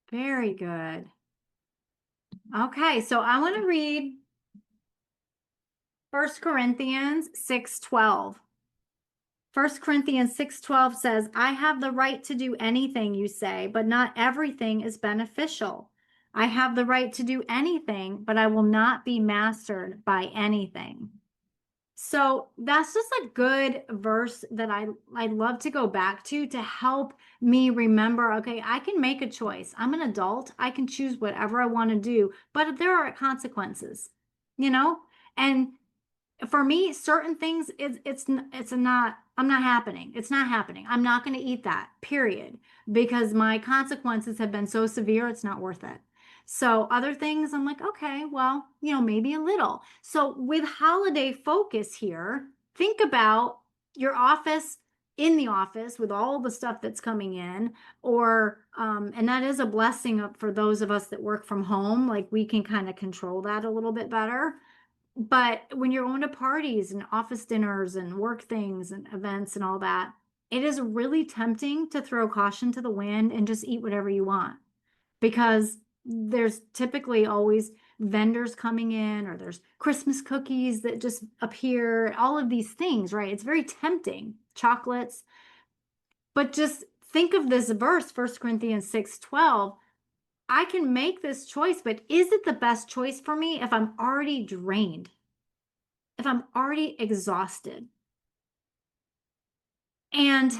Very good. Okay, so I want to read 1 Corinthians 6:12. 1 Corinthians 6:12 says, I have the right to do anything you say, but not everything is beneficial. I have the right to do anything, but I will not be mastered by anything. So that's just a good verse that I'd love to go back to help me remember, okay, I can make a choice. I'm an adult. I can choose whatever I want to do, but there are consequences, you know? And for me, certain things it's not I'm not happening. It's not happening. I'm not going to eat that, period, because my consequences have been so severe, it's not worth it. So other things I'm like, okay, well, maybe a little. So with holiday focus here, think about your office in the office with all the stuff that's coming in, or and that is a blessing for those of us that work from home. Like we can kind of control that a little bit better. But when you're going to parties and office dinners and work things and events and all that, it is really tempting to throw caution to the wind and just eat whatever you want, because there's typically always vendors coming in, or there's Christmas cookies that just appear, all of these things, right? It's very tempting, chocolates. But just think of this verse, 1 Corinthians 6:12. I can make this choice, but is it the best choice for me if I'm already drained? If I'm already exhausted? And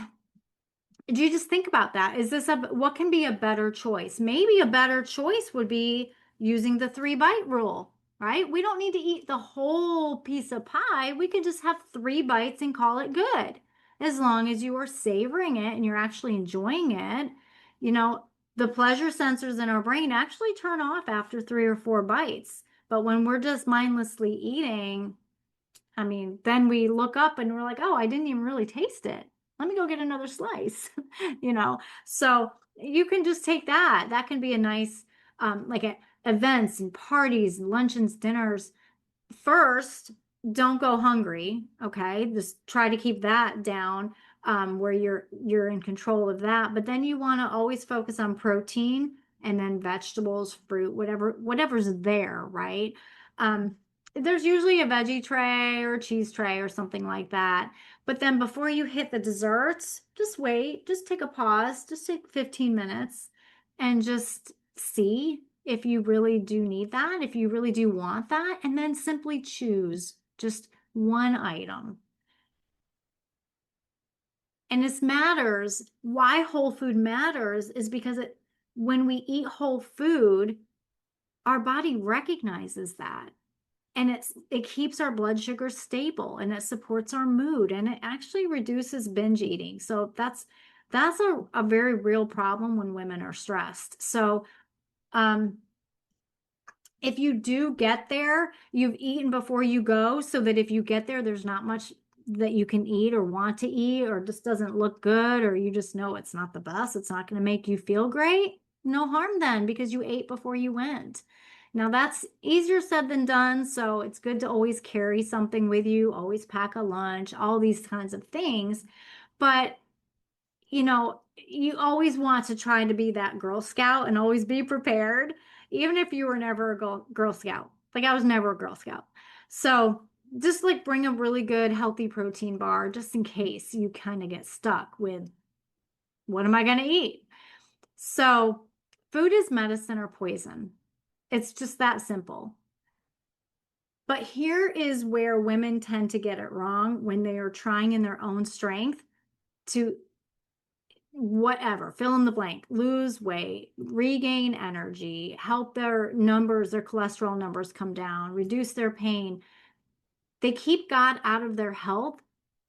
do you just think about that? Is this what can be a better choice? Maybe a better choice would be using the 3-bite rule, right? We don't need to eat the whole piece of pie. We can just have 3 bites and call it good. As long as you are savoring it and you're actually enjoying it, you know, the pleasure sensors in our brain actually turn off after 3 or 4 bites. But when we're just mindlessly eating, I mean, then we look up and we're like, oh, I didn't even really taste it. Let me go get another slice, you know? So you can just take that. That can be a nice, like at events and parties and luncheons, dinners. First, don't go hungry. Okay. Just try to keep that down, where you're in control of that. But then you want to always focus on protein and then vegetables, fruit, whatever's there, right? There's usually a veggie tray or a cheese tray or something like that. But then before you hit the desserts, just wait, just take a pause, just take 15 minutes and just see if you really do need that, if you really do want that, and then simply choose just one item. And this matters. Why whole food matters is because when we eat whole food, our body recognizes that. And it keeps our blood sugar stable, and it supports our mood, and it actually reduces binge eating. So that's a very real problem when women are stressed. So if you do get there, you've eaten before you go, so that if you get there, there's not much that you can eat or want to eat, or just doesn't look good, or you just know it's not the best, it's not going to make you feel great. No harm then, because you ate before you went. Now that's easier said than done, so it's good to always carry something with you, always pack a lunch, all these kinds of things. But you always want to try to be that Girl Scout and always be prepared, even if you were never a Girl Scout. Like I was never a Girl Scout. So just like bring a really good healthy protein bar just in case you kind of get stuck with what am I going to eat? So food is medicine or poison. It's just that simple. But here is where women tend to get it wrong when they are trying in their own strength to whatever, fill in the blank, lose weight, regain energy, help their numbers, their cholesterol numbers come down, reduce their pain. They keep God out of their health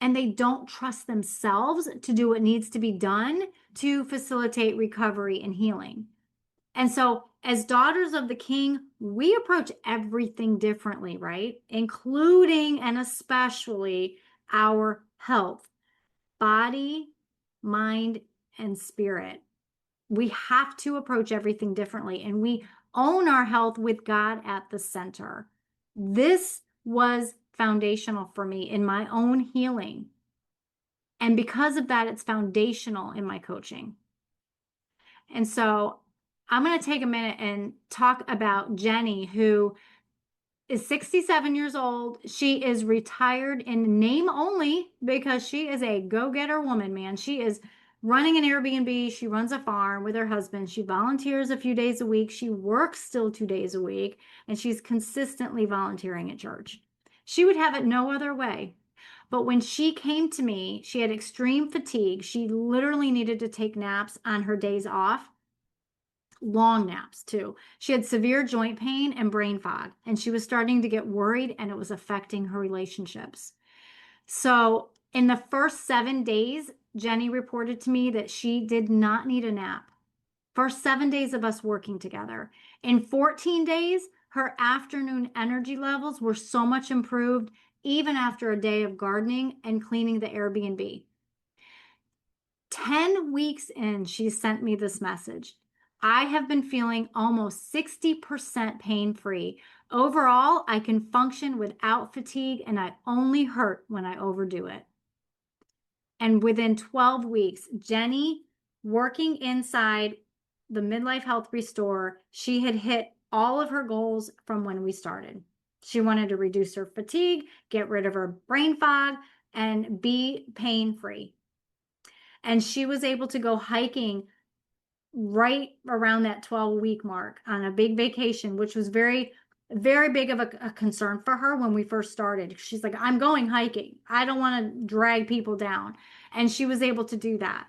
and they don't trust themselves to do what needs to be done to facilitate recovery and healing. And so, as daughters of the King, we approach everything differently, right? Including and especially our health, body, mind, and spirit. We have to approach everything differently, and we own our health with God at the center. This was foundational for me in my own healing. And because of that, it's foundational in my coaching. And so I'm going to take a minute and talk about Jenny, who is 67 years old. She is retired in name only because she is a go-getter woman, man. She is running an Airbnb. She runs a farm with her husband. She volunteers a few days a week. She works still 2 days a week, and she's consistently volunteering at church. She would have it no other way. But when she came to me, she had extreme fatigue. She literally needed to take naps on her days off, long naps too. She had severe joint pain and brain fog, and she was starting to get worried and it was affecting her relationships. So, in the first 7 days, Jenny reported to me that she did not need a nap. First 7 days of us working together. In 14 days, her afternoon energy levels were so much improved, even after a day of gardening and cleaning the Airbnb. 10 weeks in, she sent me this message. I have been feeling almost 60% pain-free. Overall, I can function without fatigue and I only hurt when I overdo it. And within 12 weeks, Jenny, working inside the Midlife Health Restore, she had hit all of her goals from when we started. She wanted to reduce her fatigue, get rid of her brain fog, and be pain-free. And she was able to go hiking right around that 12-week mark on a big vacation, which was very, very big of a concern for her when we first started. She's like, I'm going hiking. I don't want to drag people down. And she was able to do that.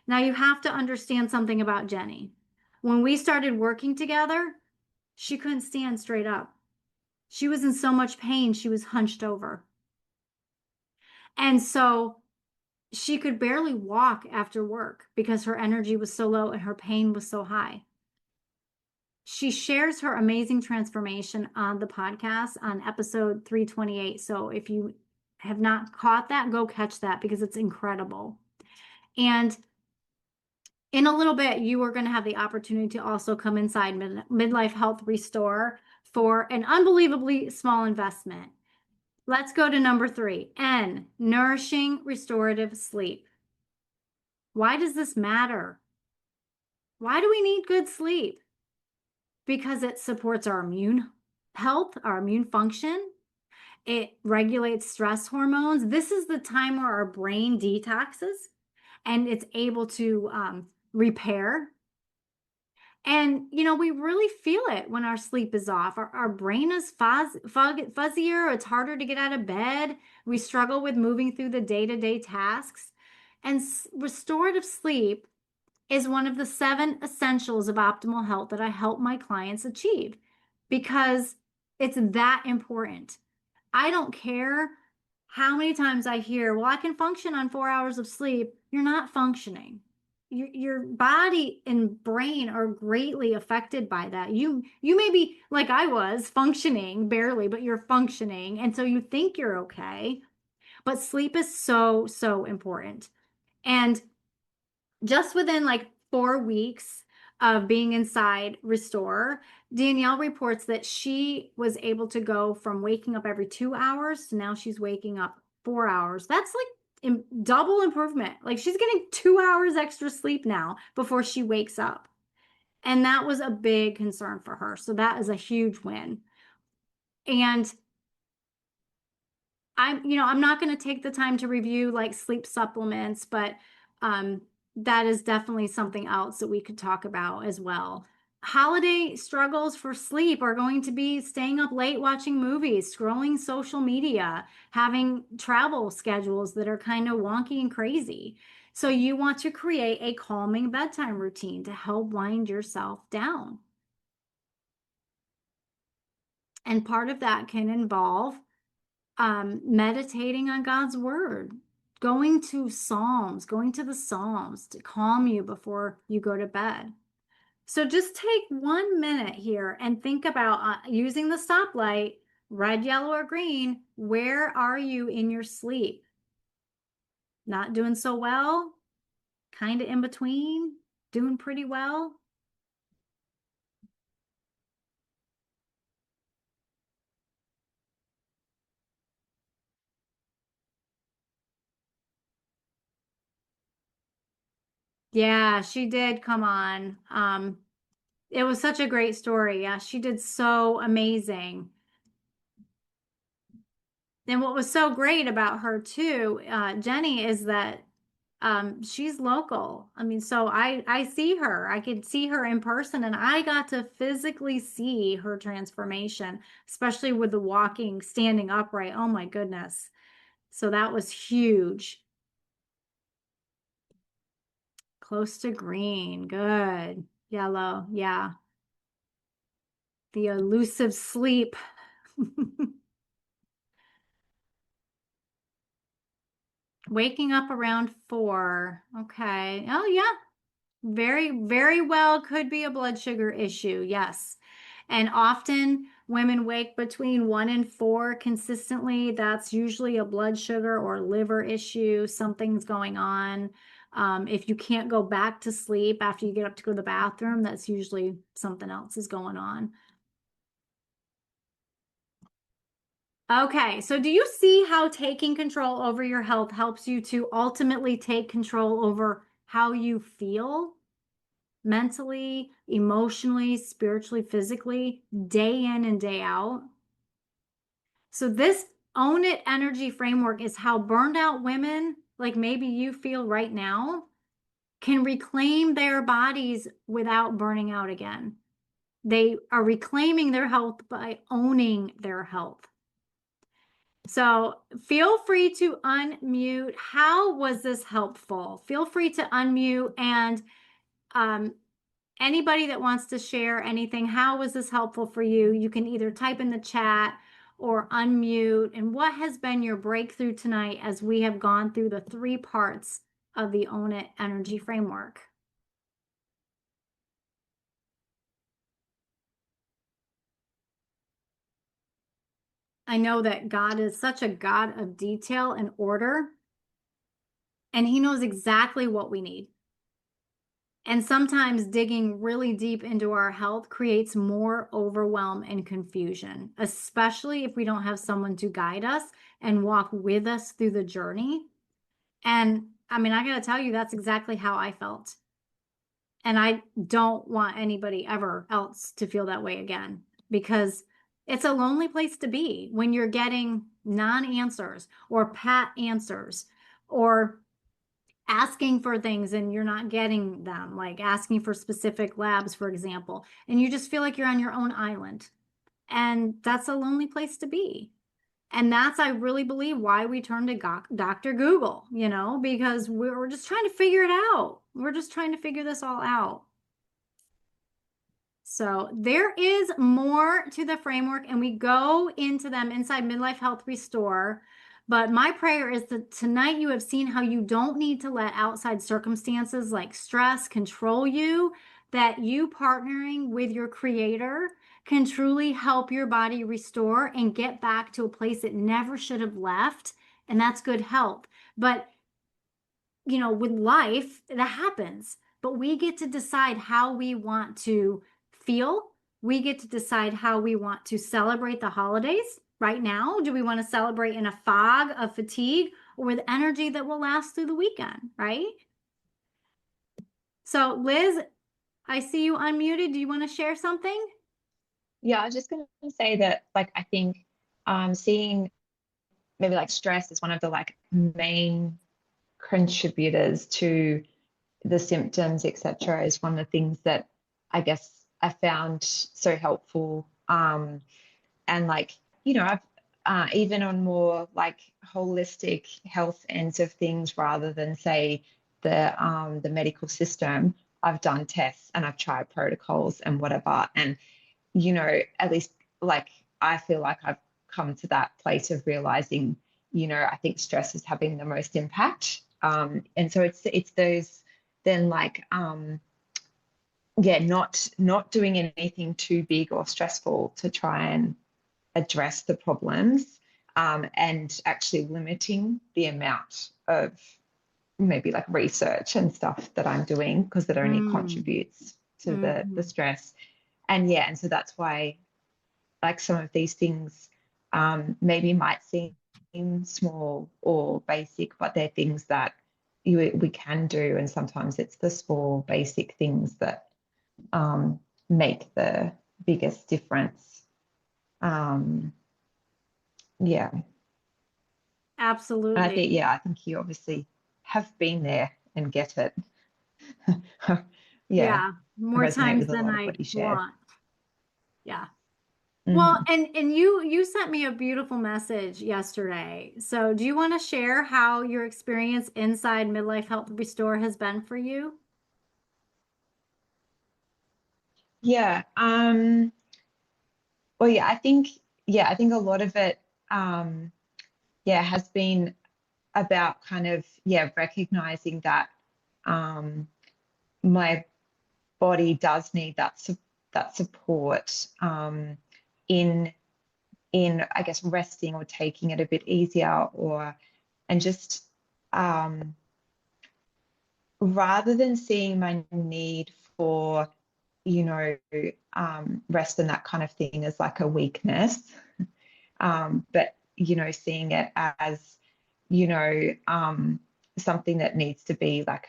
Now you have to understand something about Jenny. When we started working together, she couldn't stand straight up. She was in so much pain, she was hunched over. And so she could barely walk after work because her energy was so low and her pain was so high. She shares her amazing transformation on the podcast on episode 328. So if you have not caught that, go catch that because it's incredible. And in a little bit, you are going to have the opportunity to also come inside Midlife Health Restore for an unbelievably small investment. Let's go to number 3, N, nourishing restorative sleep. Why does this matter? Why do we need good sleep? Because it supports our immune health, our immune function. It regulates stress hormones. This is the time where our brain detoxes and it's able to repair. And, we really feel it when our sleep is off. Our brain is fuzzier. It's harder to get out of bed. We struggle with moving through the day-to-day tasks. And restorative sleep is one of the 7 essentials of optimal health that I help my clients achieve because it's that important. I don't care how many times I hear, well, I can function on 4 hours of sleep. You're not functioning. Your body and brain are greatly affected by that. You may be like I was functioning barely, but you're functioning. And so you think you're okay. But sleep is so, so important. And just within like 4 weeks of being inside restore, Danielle reports that she was able to go from waking up every 2 hours to now she's waking up 4 hours. That's like double improvement. Like she's getting 2 hours extra sleep now before she wakes up. And that was a big concern for her. So that is a huge win. And I'm not going to take the time to review like sleep supplements, but um, that is definitely something else that we could talk about as well. Holiday struggles for sleep are going to be staying up late watching movies, scrolling social media, having travel schedules that are kind of wonky and crazy. So you want to create a calming bedtime routine to help wind yourself down. And part of that can involve meditating on God's word, going to the Psalms to calm you before you go to bed. So just take 1 minute here and think about using the stoplight, red, yellow, or green. Where are you in your sleep? Not doing so well? Kind of in between? Doing pretty well? Yeah, she did come on. It was such a great story. Yeah, she did so amazing. And what was so great about her too, Jenny, is that she's local. I mean, so I see her. I could see her in person, and I got to physically see her transformation, especially with the walking, standing upright. Oh my goodness. So that was huge. Close to green. Good. Yellow. Yeah. The elusive sleep. Waking up around 4. Okay. Oh, yeah. Very, very well could be a blood sugar issue. Yes. And often women wake between 1 and 4 consistently. That's usually a blood sugar or liver issue. Something's going on. If you can't go back to sleep after you get up to go to the bathroom, that's usually something else is going on. Okay, so do you see how taking control over your health helps you to ultimately take control over how you feel mentally, emotionally, spiritually, physically, day in and day out? So this own it energy framework is how burned out women, like maybe you feel right now, can reclaim their bodies without burning out again. They are reclaiming their health by owning their health. So feel free to unmute. How was this helpful? Feel free to unmute and um, anybody that wants to share anything, how was this helpful for you? You can either type in the chat or unmute. And what has been your breakthrough tonight as we have gone through the 3 parts of the Own It Energy Framework? I know that God is such a God of detail and order, and He knows exactly what we need. And sometimes digging really deep into our health creates more overwhelm and confusion, especially if we don't have someone to guide us and walk with us through the journey. And I mean, I got to tell you, that's exactly how I felt. And I don't want anybody ever else to feel that way again because it's a lonely place to be when you're getting non-answers or pat answers or asking for things and you're not getting them, like asking for specific labs, for example, and you just feel like you're on your own island. And that's a lonely place to be. And that's, I really believe, why we turn to Dr. Google, because we're just trying to figure it out. We're just trying to figure this all out. So there is more to the framework, and we go into them inside Midlife Health Restore. But my prayer is that tonight you have seen how you don't need to let outside circumstances like stress control you, that you partnering with your creator can truly help your body restore and get back to a place it never should have left. And that's good health. But with life, that happens. but we get to decide how we want to feel. We get to decide how we want to celebrate the holidays right now. Do we want to celebrate in a fog of fatigue or with energy that will last through the weekend, right? So, Liz, I see you unmuted. Do you want to share something? Yeah, I was just going to say that, like, I think seeing maybe like stress is one of the like main contributors to the symptoms, etc., is one of the things that I guess I found so helpful. And like, I've even on more like holistic health ends of things rather than say the medical system, I've done tests and I've tried protocols and whatever. And at least like I feel like I've come to that place of realizing, I think stress is having the most impact. And so it's those then like yeah, not doing anything too big or stressful to try and address the problems, and actually limiting the amount of maybe like research and stuff that I'm doing because it only Mm, contributes to the mhm. stress. And yeah, and so that's why like some of these things maybe might seem small or basic, but they're things that we can do. And sometimes it's the small basic things that make the biggest difference. Um, yeah. And I Absolutely. think, yeah, I think you obviously have been there and get it. Yeah, Yeah, I more resonate times with a than lot of I what you shared. want. Yeah. Well, Hmm. and you sent me a beautiful message yesterday. So, do you want to share how your experience inside Midlife Health Restore has been for you? Yeah. Well, yeah, I think a lot of it, yeah, has been about kind of, yeah, recognizing that um, my body does need that support in I guess resting or taking it a bit easier or and just um, rather than seeing my need for rest and that kind of thing as like a weakness, but seeing it as you know um, something that needs to be like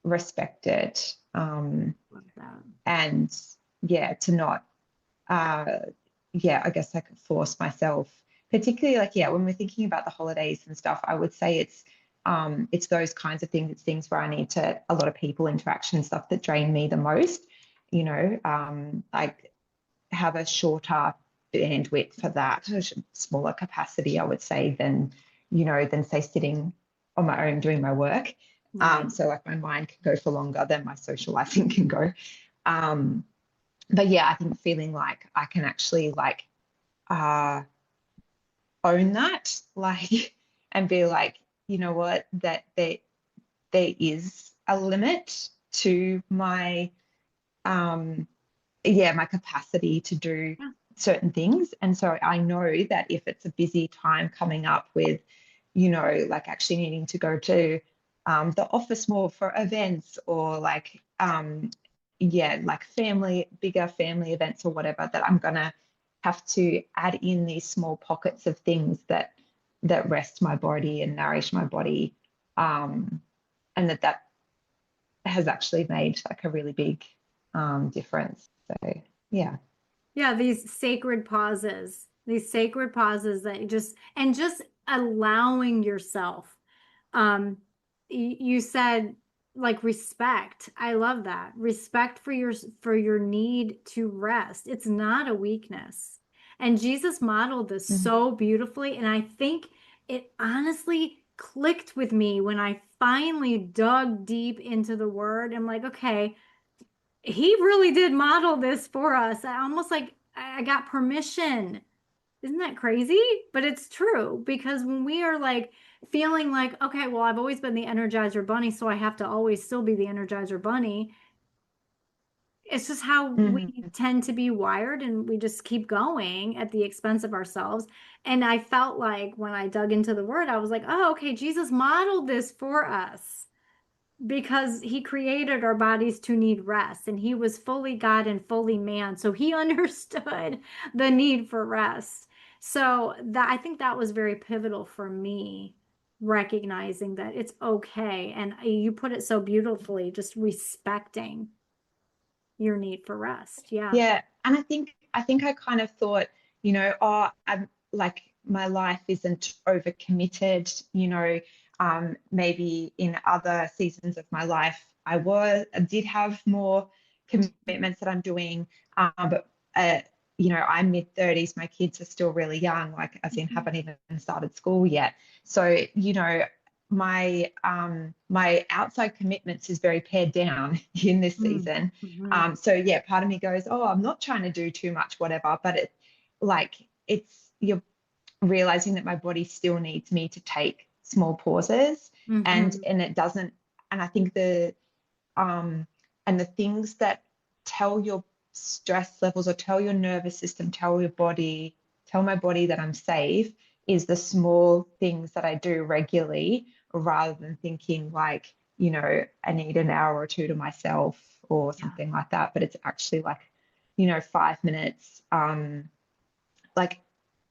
respected, Love that. and yeah, to not yeah, I guess I could force myself, particularly like, yeah, when we're thinking about the holidays and stuff, I would say it's those kinds of things. It's things where I need to a lot of people interaction and stuff that drain me the most. Like have a shorter bandwidth for that, a smaller capacity, I would say, than say sitting on my own doing my work. Right. So like my mind can go for longer than my socializing can go. Um, but yeah, I think feeling like I can actually like uh own that, like, and be like, you know what, that there is a limit to my yeah, my capacity to do Yeah. certain things. And so I know that if it's a busy time coming up with, like actually needing to go to the office more for events or like, yeah, like bigger family events or whatever, that I'm going to have to add in these small pockets of things that rest my body and nourish my body. Um, and that has actually made like a really big difference. So yeah. Yeah, these sacred pauses that just allowing yourself. Um, you said like respect. I love that. Respect for your need to rest. It's not a weakness. And Jesus modeled this Mm-hmm. so beautifully. And I think it honestly clicked with me when I finally dug deep into the word. I'm like, okay, he really did model this for us. I almost like I got permission. Isn't that crazy? But it's true because when we are like feeling like, okay, well, I've always been the Energizer Bunny, so I have to always still be the Energizer Bunny. It's just how we Mm-hmm. tend to be wired and we just keep going at the expense of ourselves. And I felt like when I dug into the word, I was like, oh, okay, Jesus modeled this for us. because he created our bodies to need rest, and he was fully God and fully man. So he understood the need for rest. So that I think that was very pivotal for me, recognizing that it's okay. And you put it so beautifully, just respecting your need for rest. Yeah. Yeah. And I think I kind of thought, oh, I'm like my life isn't overcommitted, maybe in other seasons of my life I did have more commitments that I'm doing. But I'm mid-30s, my kids are still really young, like as in Mhm. haven't even started school yet. So, my outside commitments is very pared down in this Mm. season. Mhm. So yeah, part of me goes, oh, I'm not trying to do too much, whatever. But you're realizing that my body still needs me to take small pauses, and Mhm. and it doesn't. And I think um the things that tell your stress levels or tell your nervous system, tell my body that I'm safe is the small things that I do regularly, rather than thinking like, I need an hour or two to myself or Yeah. something like that. But it's actually like, 5 minutes, like,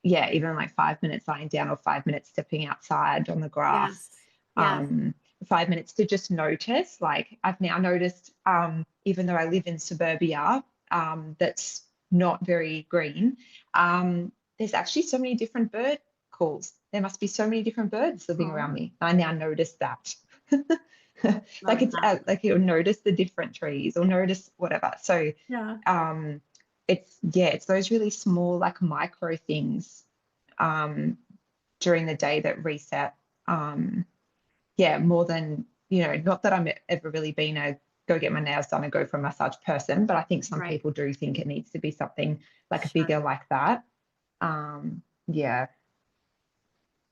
yeah, even like 5 minutes lying down or 5 minutes stepping outside on the grass, Yes. Yes. um, 5 minutes to just notice. Like I've now noticed, even though I live in suburbia, that's not very green, there's actually so many different bird calls. There must be so many different birds living around Oh, me. I now notice that. Like love it's that. like you'll notice the different trees or notice whatever. So Yeah. um, it's those really small, like micro things, um, during the day that reset. Um, yeah, more than, not that I'm ever really been a go get my nails done and go for a massage person, but I think some Right. people do think it needs to be something like Sure. bigger like that. Yeah.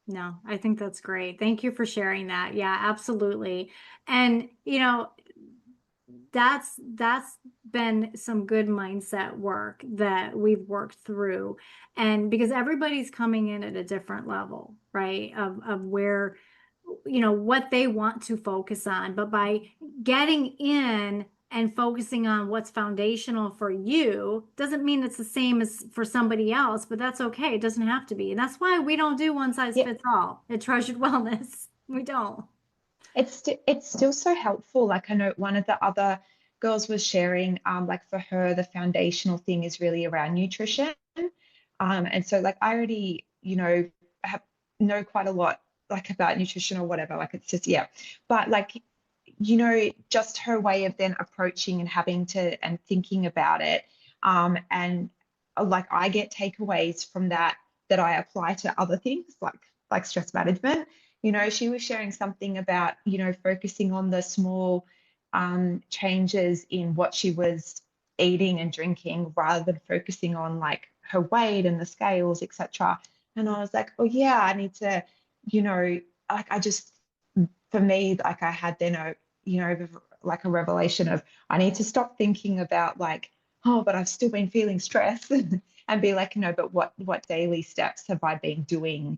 No, I think that's great. Thank you for sharing that. Yeah, absolutely. And that's been some good mindset work that we've worked through. And because everybody's coming in at a different level, right? Of where, what they want to focus on. But by getting in and focusing on what's foundational for you doesn't mean it's the same as for somebody else, but that's okay. It doesn't have to be. And that's why we don't do one size Yeah. fits all at Treasured Wellness. We don't. It's still so helpful. Like I know one of the other girls was sharing, like for her, the foundational thing is really around nutrition. And so like I already, have know quite a lot like about nutrition or whatever. Like it's just, yeah. But like, just her way of then approaching and having to and thinking about it. And like I get takeaways from that I apply to other things like stress management. She was sharing something about, focusing on the small changes in what she was eating and drinking rather than focusing on like her weight and the scales, etc. And I was like, oh yeah, I need to, like I just, for me, like I had then like a revelation of I need to stop thinking about like, oh, but I've still been feeling stressed and be like, no, but what daily steps have I been doing,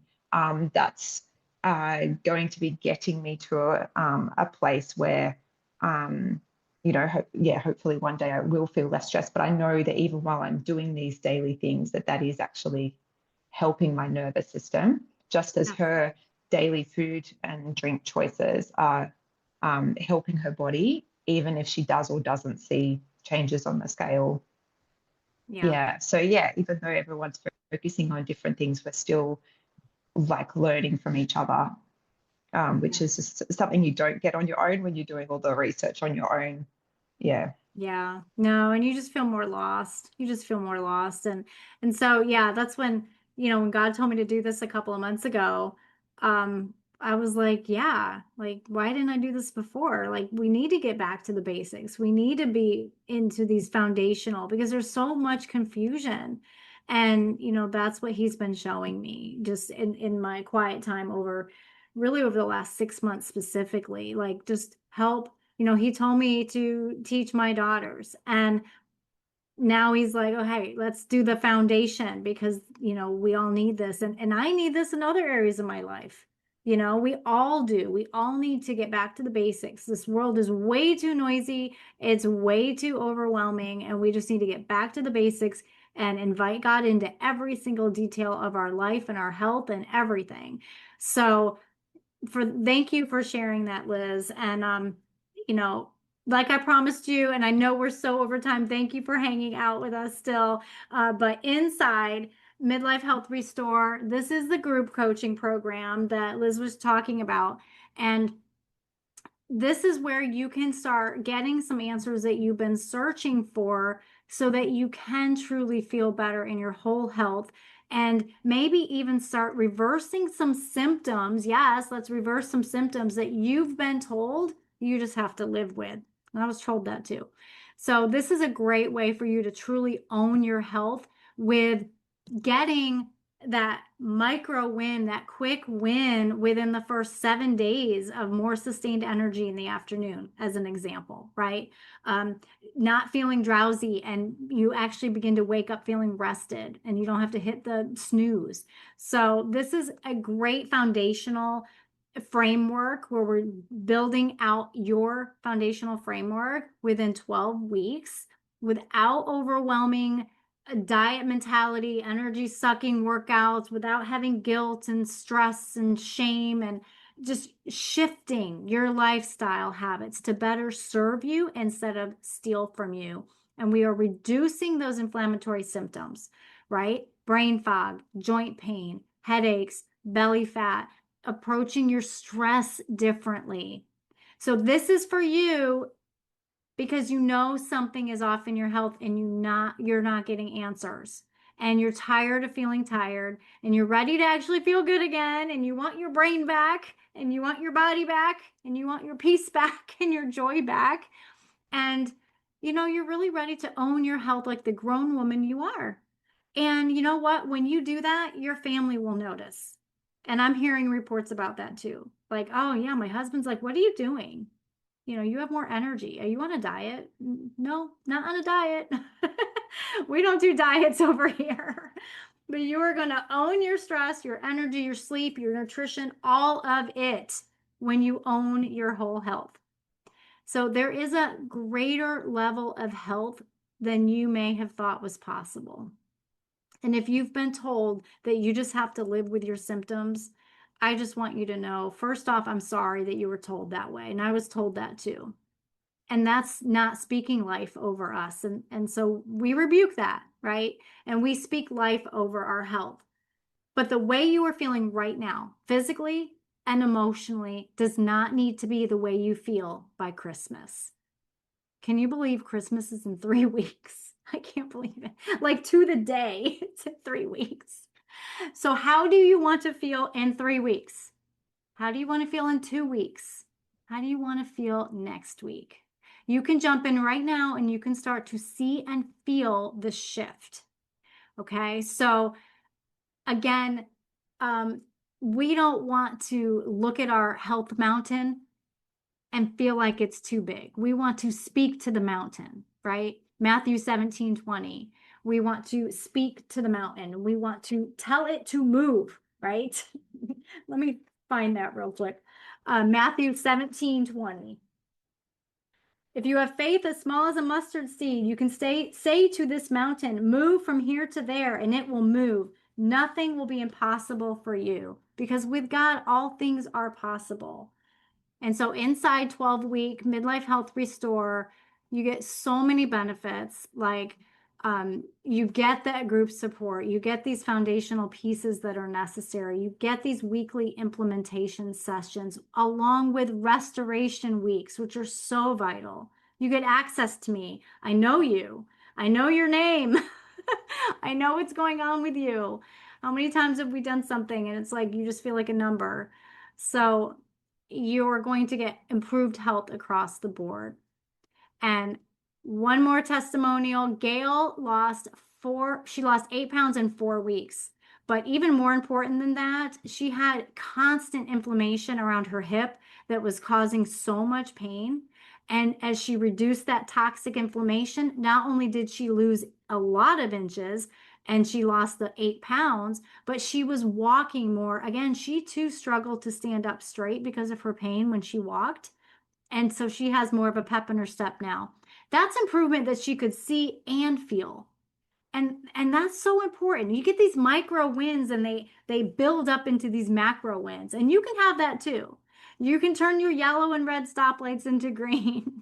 that's going to be getting me to a place where, hopefully one day I will feel less stressed. But I know that even while I'm doing these daily things, that is actually helping my nervous system, just as her daily food and drink choices are helping her body, even if she does or doesn't see changes on the scale. Yeah. Yeah. So yeah, even though everyone's focusing on different things, we're still like learning from each other, which is just something you don't get on your own when you're doing all the research on your own. Yeah. Yeah, no, and you just feel more lost. You just feel more lost. And so yeah, that's when, when God told me to do this a couple of months ago, I was like, yeah, like why didn't I do this before? Like we need to get back to the basics. We need to be into these foundational because there's so much confusion. And that's what he's been showing me just in my quiet time really over the last 6 months specifically, like just help. He told me to teach my daughters. And now he's like, oh, hey, let's do the foundation because, we all need this. And I need this in other areas of my life. We all do. We all need to get back to the basics. This world is way too noisy. It's way too overwhelming. And we just need to get back to the basics and invite God into every single detail of our life and our health and everything. So thank you for sharing that, Liz. And you know, like I promised you, and I know we're so over time. Thank you for hanging out with us still. But inside Midlife Health Restore, this is the group coaching program that Liz was talking about. And this is where you can start getting some answers that you've been searching for so that you can truly feel better in your whole health and maybe even start reversing some symptoms. Yes, let's reverse some symptoms that you've been told you just have to live with. And I was told that too. So this is a great way for you to truly own your health with getting that micro win, that quick win within the first 7 days of more sustained energy in the afternoon, as an example, right? Not feeling drowsy, and you actually begin to wake up feeling rested and you don't have to hit the snooze. So this is a great foundational framework where we're building out your foundational framework within 12 weeks without overwhelming diet mentality, energy sucking workouts, without having guilt and stress and shame, and just shifting your lifestyle habits to better serve you instead of steal from you. And we are reducing those inflammatory symptoms, right? Brain fog, joint pain, headaches, belly fat, approaching your stress differently. So this is for you because you know something is off in your health and you're not getting answers, and you're tired of feeling tired, and you're ready to actually feel good again, and you want your brain back, and you want your body back, and you want your peace back and your joy back, and you're really ready to own your health like the grown woman you are. And you know what? When you do that, your family will notice. And I'm hearing reports about that too. Like, oh yeah, my husband's like, what are you doing? You have more energy. Are you on a diet? No, not on a diet. We don't do diets over here. But you are going to own your stress, your energy, your sleep, your nutrition, all of it when you own your whole health. So there is a greater level of health than you may have thought was possible. And if you've been told that you just have to live with your symptoms, I just want you to know, first off, I'm sorry that you were told that way. And I was told that too. And that's not speaking life over us. And so we rebuke that, right? And we speak life over our health. But the way you are feeling right now, physically and emotionally, does not need to be the way you feel by Christmas. Can you believe Christmas is in 3 weeks? I can't believe it. Like to the day, it's in 3 weeks. So how do you want to feel in 3 weeks? How do you want to feel in 2 weeks? How do you want to feel next week? You can jump in right now and you can start to see and feel the shift. Okay. So again, we don't want to look at our health mountain and feel like it's too big. We want to speak to the mountain, right? Matthew 17:20. We want to speak to the mountain. We want to tell it to move, right? Let me find that real quick. Matthew 17:20. If you have faith as small as a mustard seed, you can say to this mountain, move from here to there, and it will move. Nothing will be impossible for you, because with God, all things are possible. And so inside 12-week Midlife Health Restore, you get so many benefits. Like you get that group support, you get these foundational pieces that are necessary, you get these weekly implementation sessions along with restoration weeks, which are so vital. You get access to me. I know you. I know your name. I know what's going on with you. How many times have we done something and it's like you just feel like a number? So you're going to get improved health across the board. And one more testimonial, Gail she lost 8 pounds in 4 weeks. But even more important than that, she had constant inflammation around her hip that was causing so much pain. And as she reduced that toxic inflammation, not only did she lose a lot of inches and she lost the 8 pounds, but she was walking more. Again, she too struggled to stand up straight because of her pain when she walked. And so she has more of a pep in her step now. That's improvement that she could see and feel. And that's so important. You get these micro wins and they build up into these macro wins. And you can have that too. You can turn your yellow and red stoplights into green.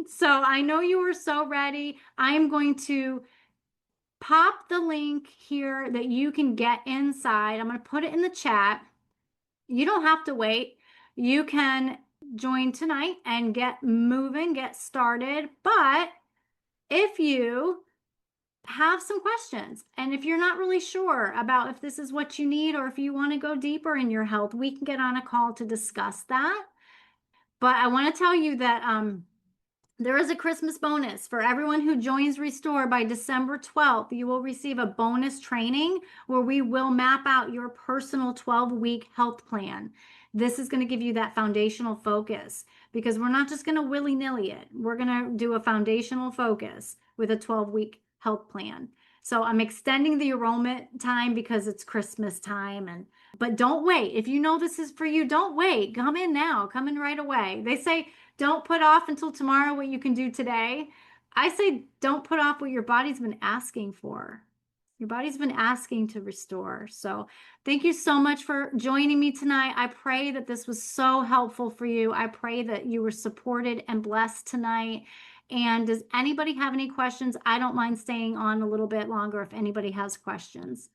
So I know you were so ready. I am going to pop the link here that you can get inside. I'm going to put it in the chat. You don't have to wait. You can join tonight and get moving, get started. But if you have some questions, and if you're not really sure about if this is what you need or if you want to go deeper in your health, we can get on a call to discuss that. But I want to tell you that there is a Christmas bonus for everyone who joins Restore by December 12th. You will receive a bonus training where we will map out your personal 12-week health plan. This is going to give you that foundational focus because we're not just going to willy-nilly it. We're going to do a foundational focus with a 12-week health plan. So I'm extending the enrollment time because it's Christmas time, but don't wait. If you know this is for you, don't wait. Come in now. Come in right away. They say don't put off until tomorrow what you can do today. I say don't put off what your body's been asking for. Your body's been asking to restore. So thank you so much for joining me tonight. I pray that this was so helpful for you. I pray that you were supported and blessed tonight. And does anybody have any questions? I don't mind staying on a little bit longer if anybody has questions.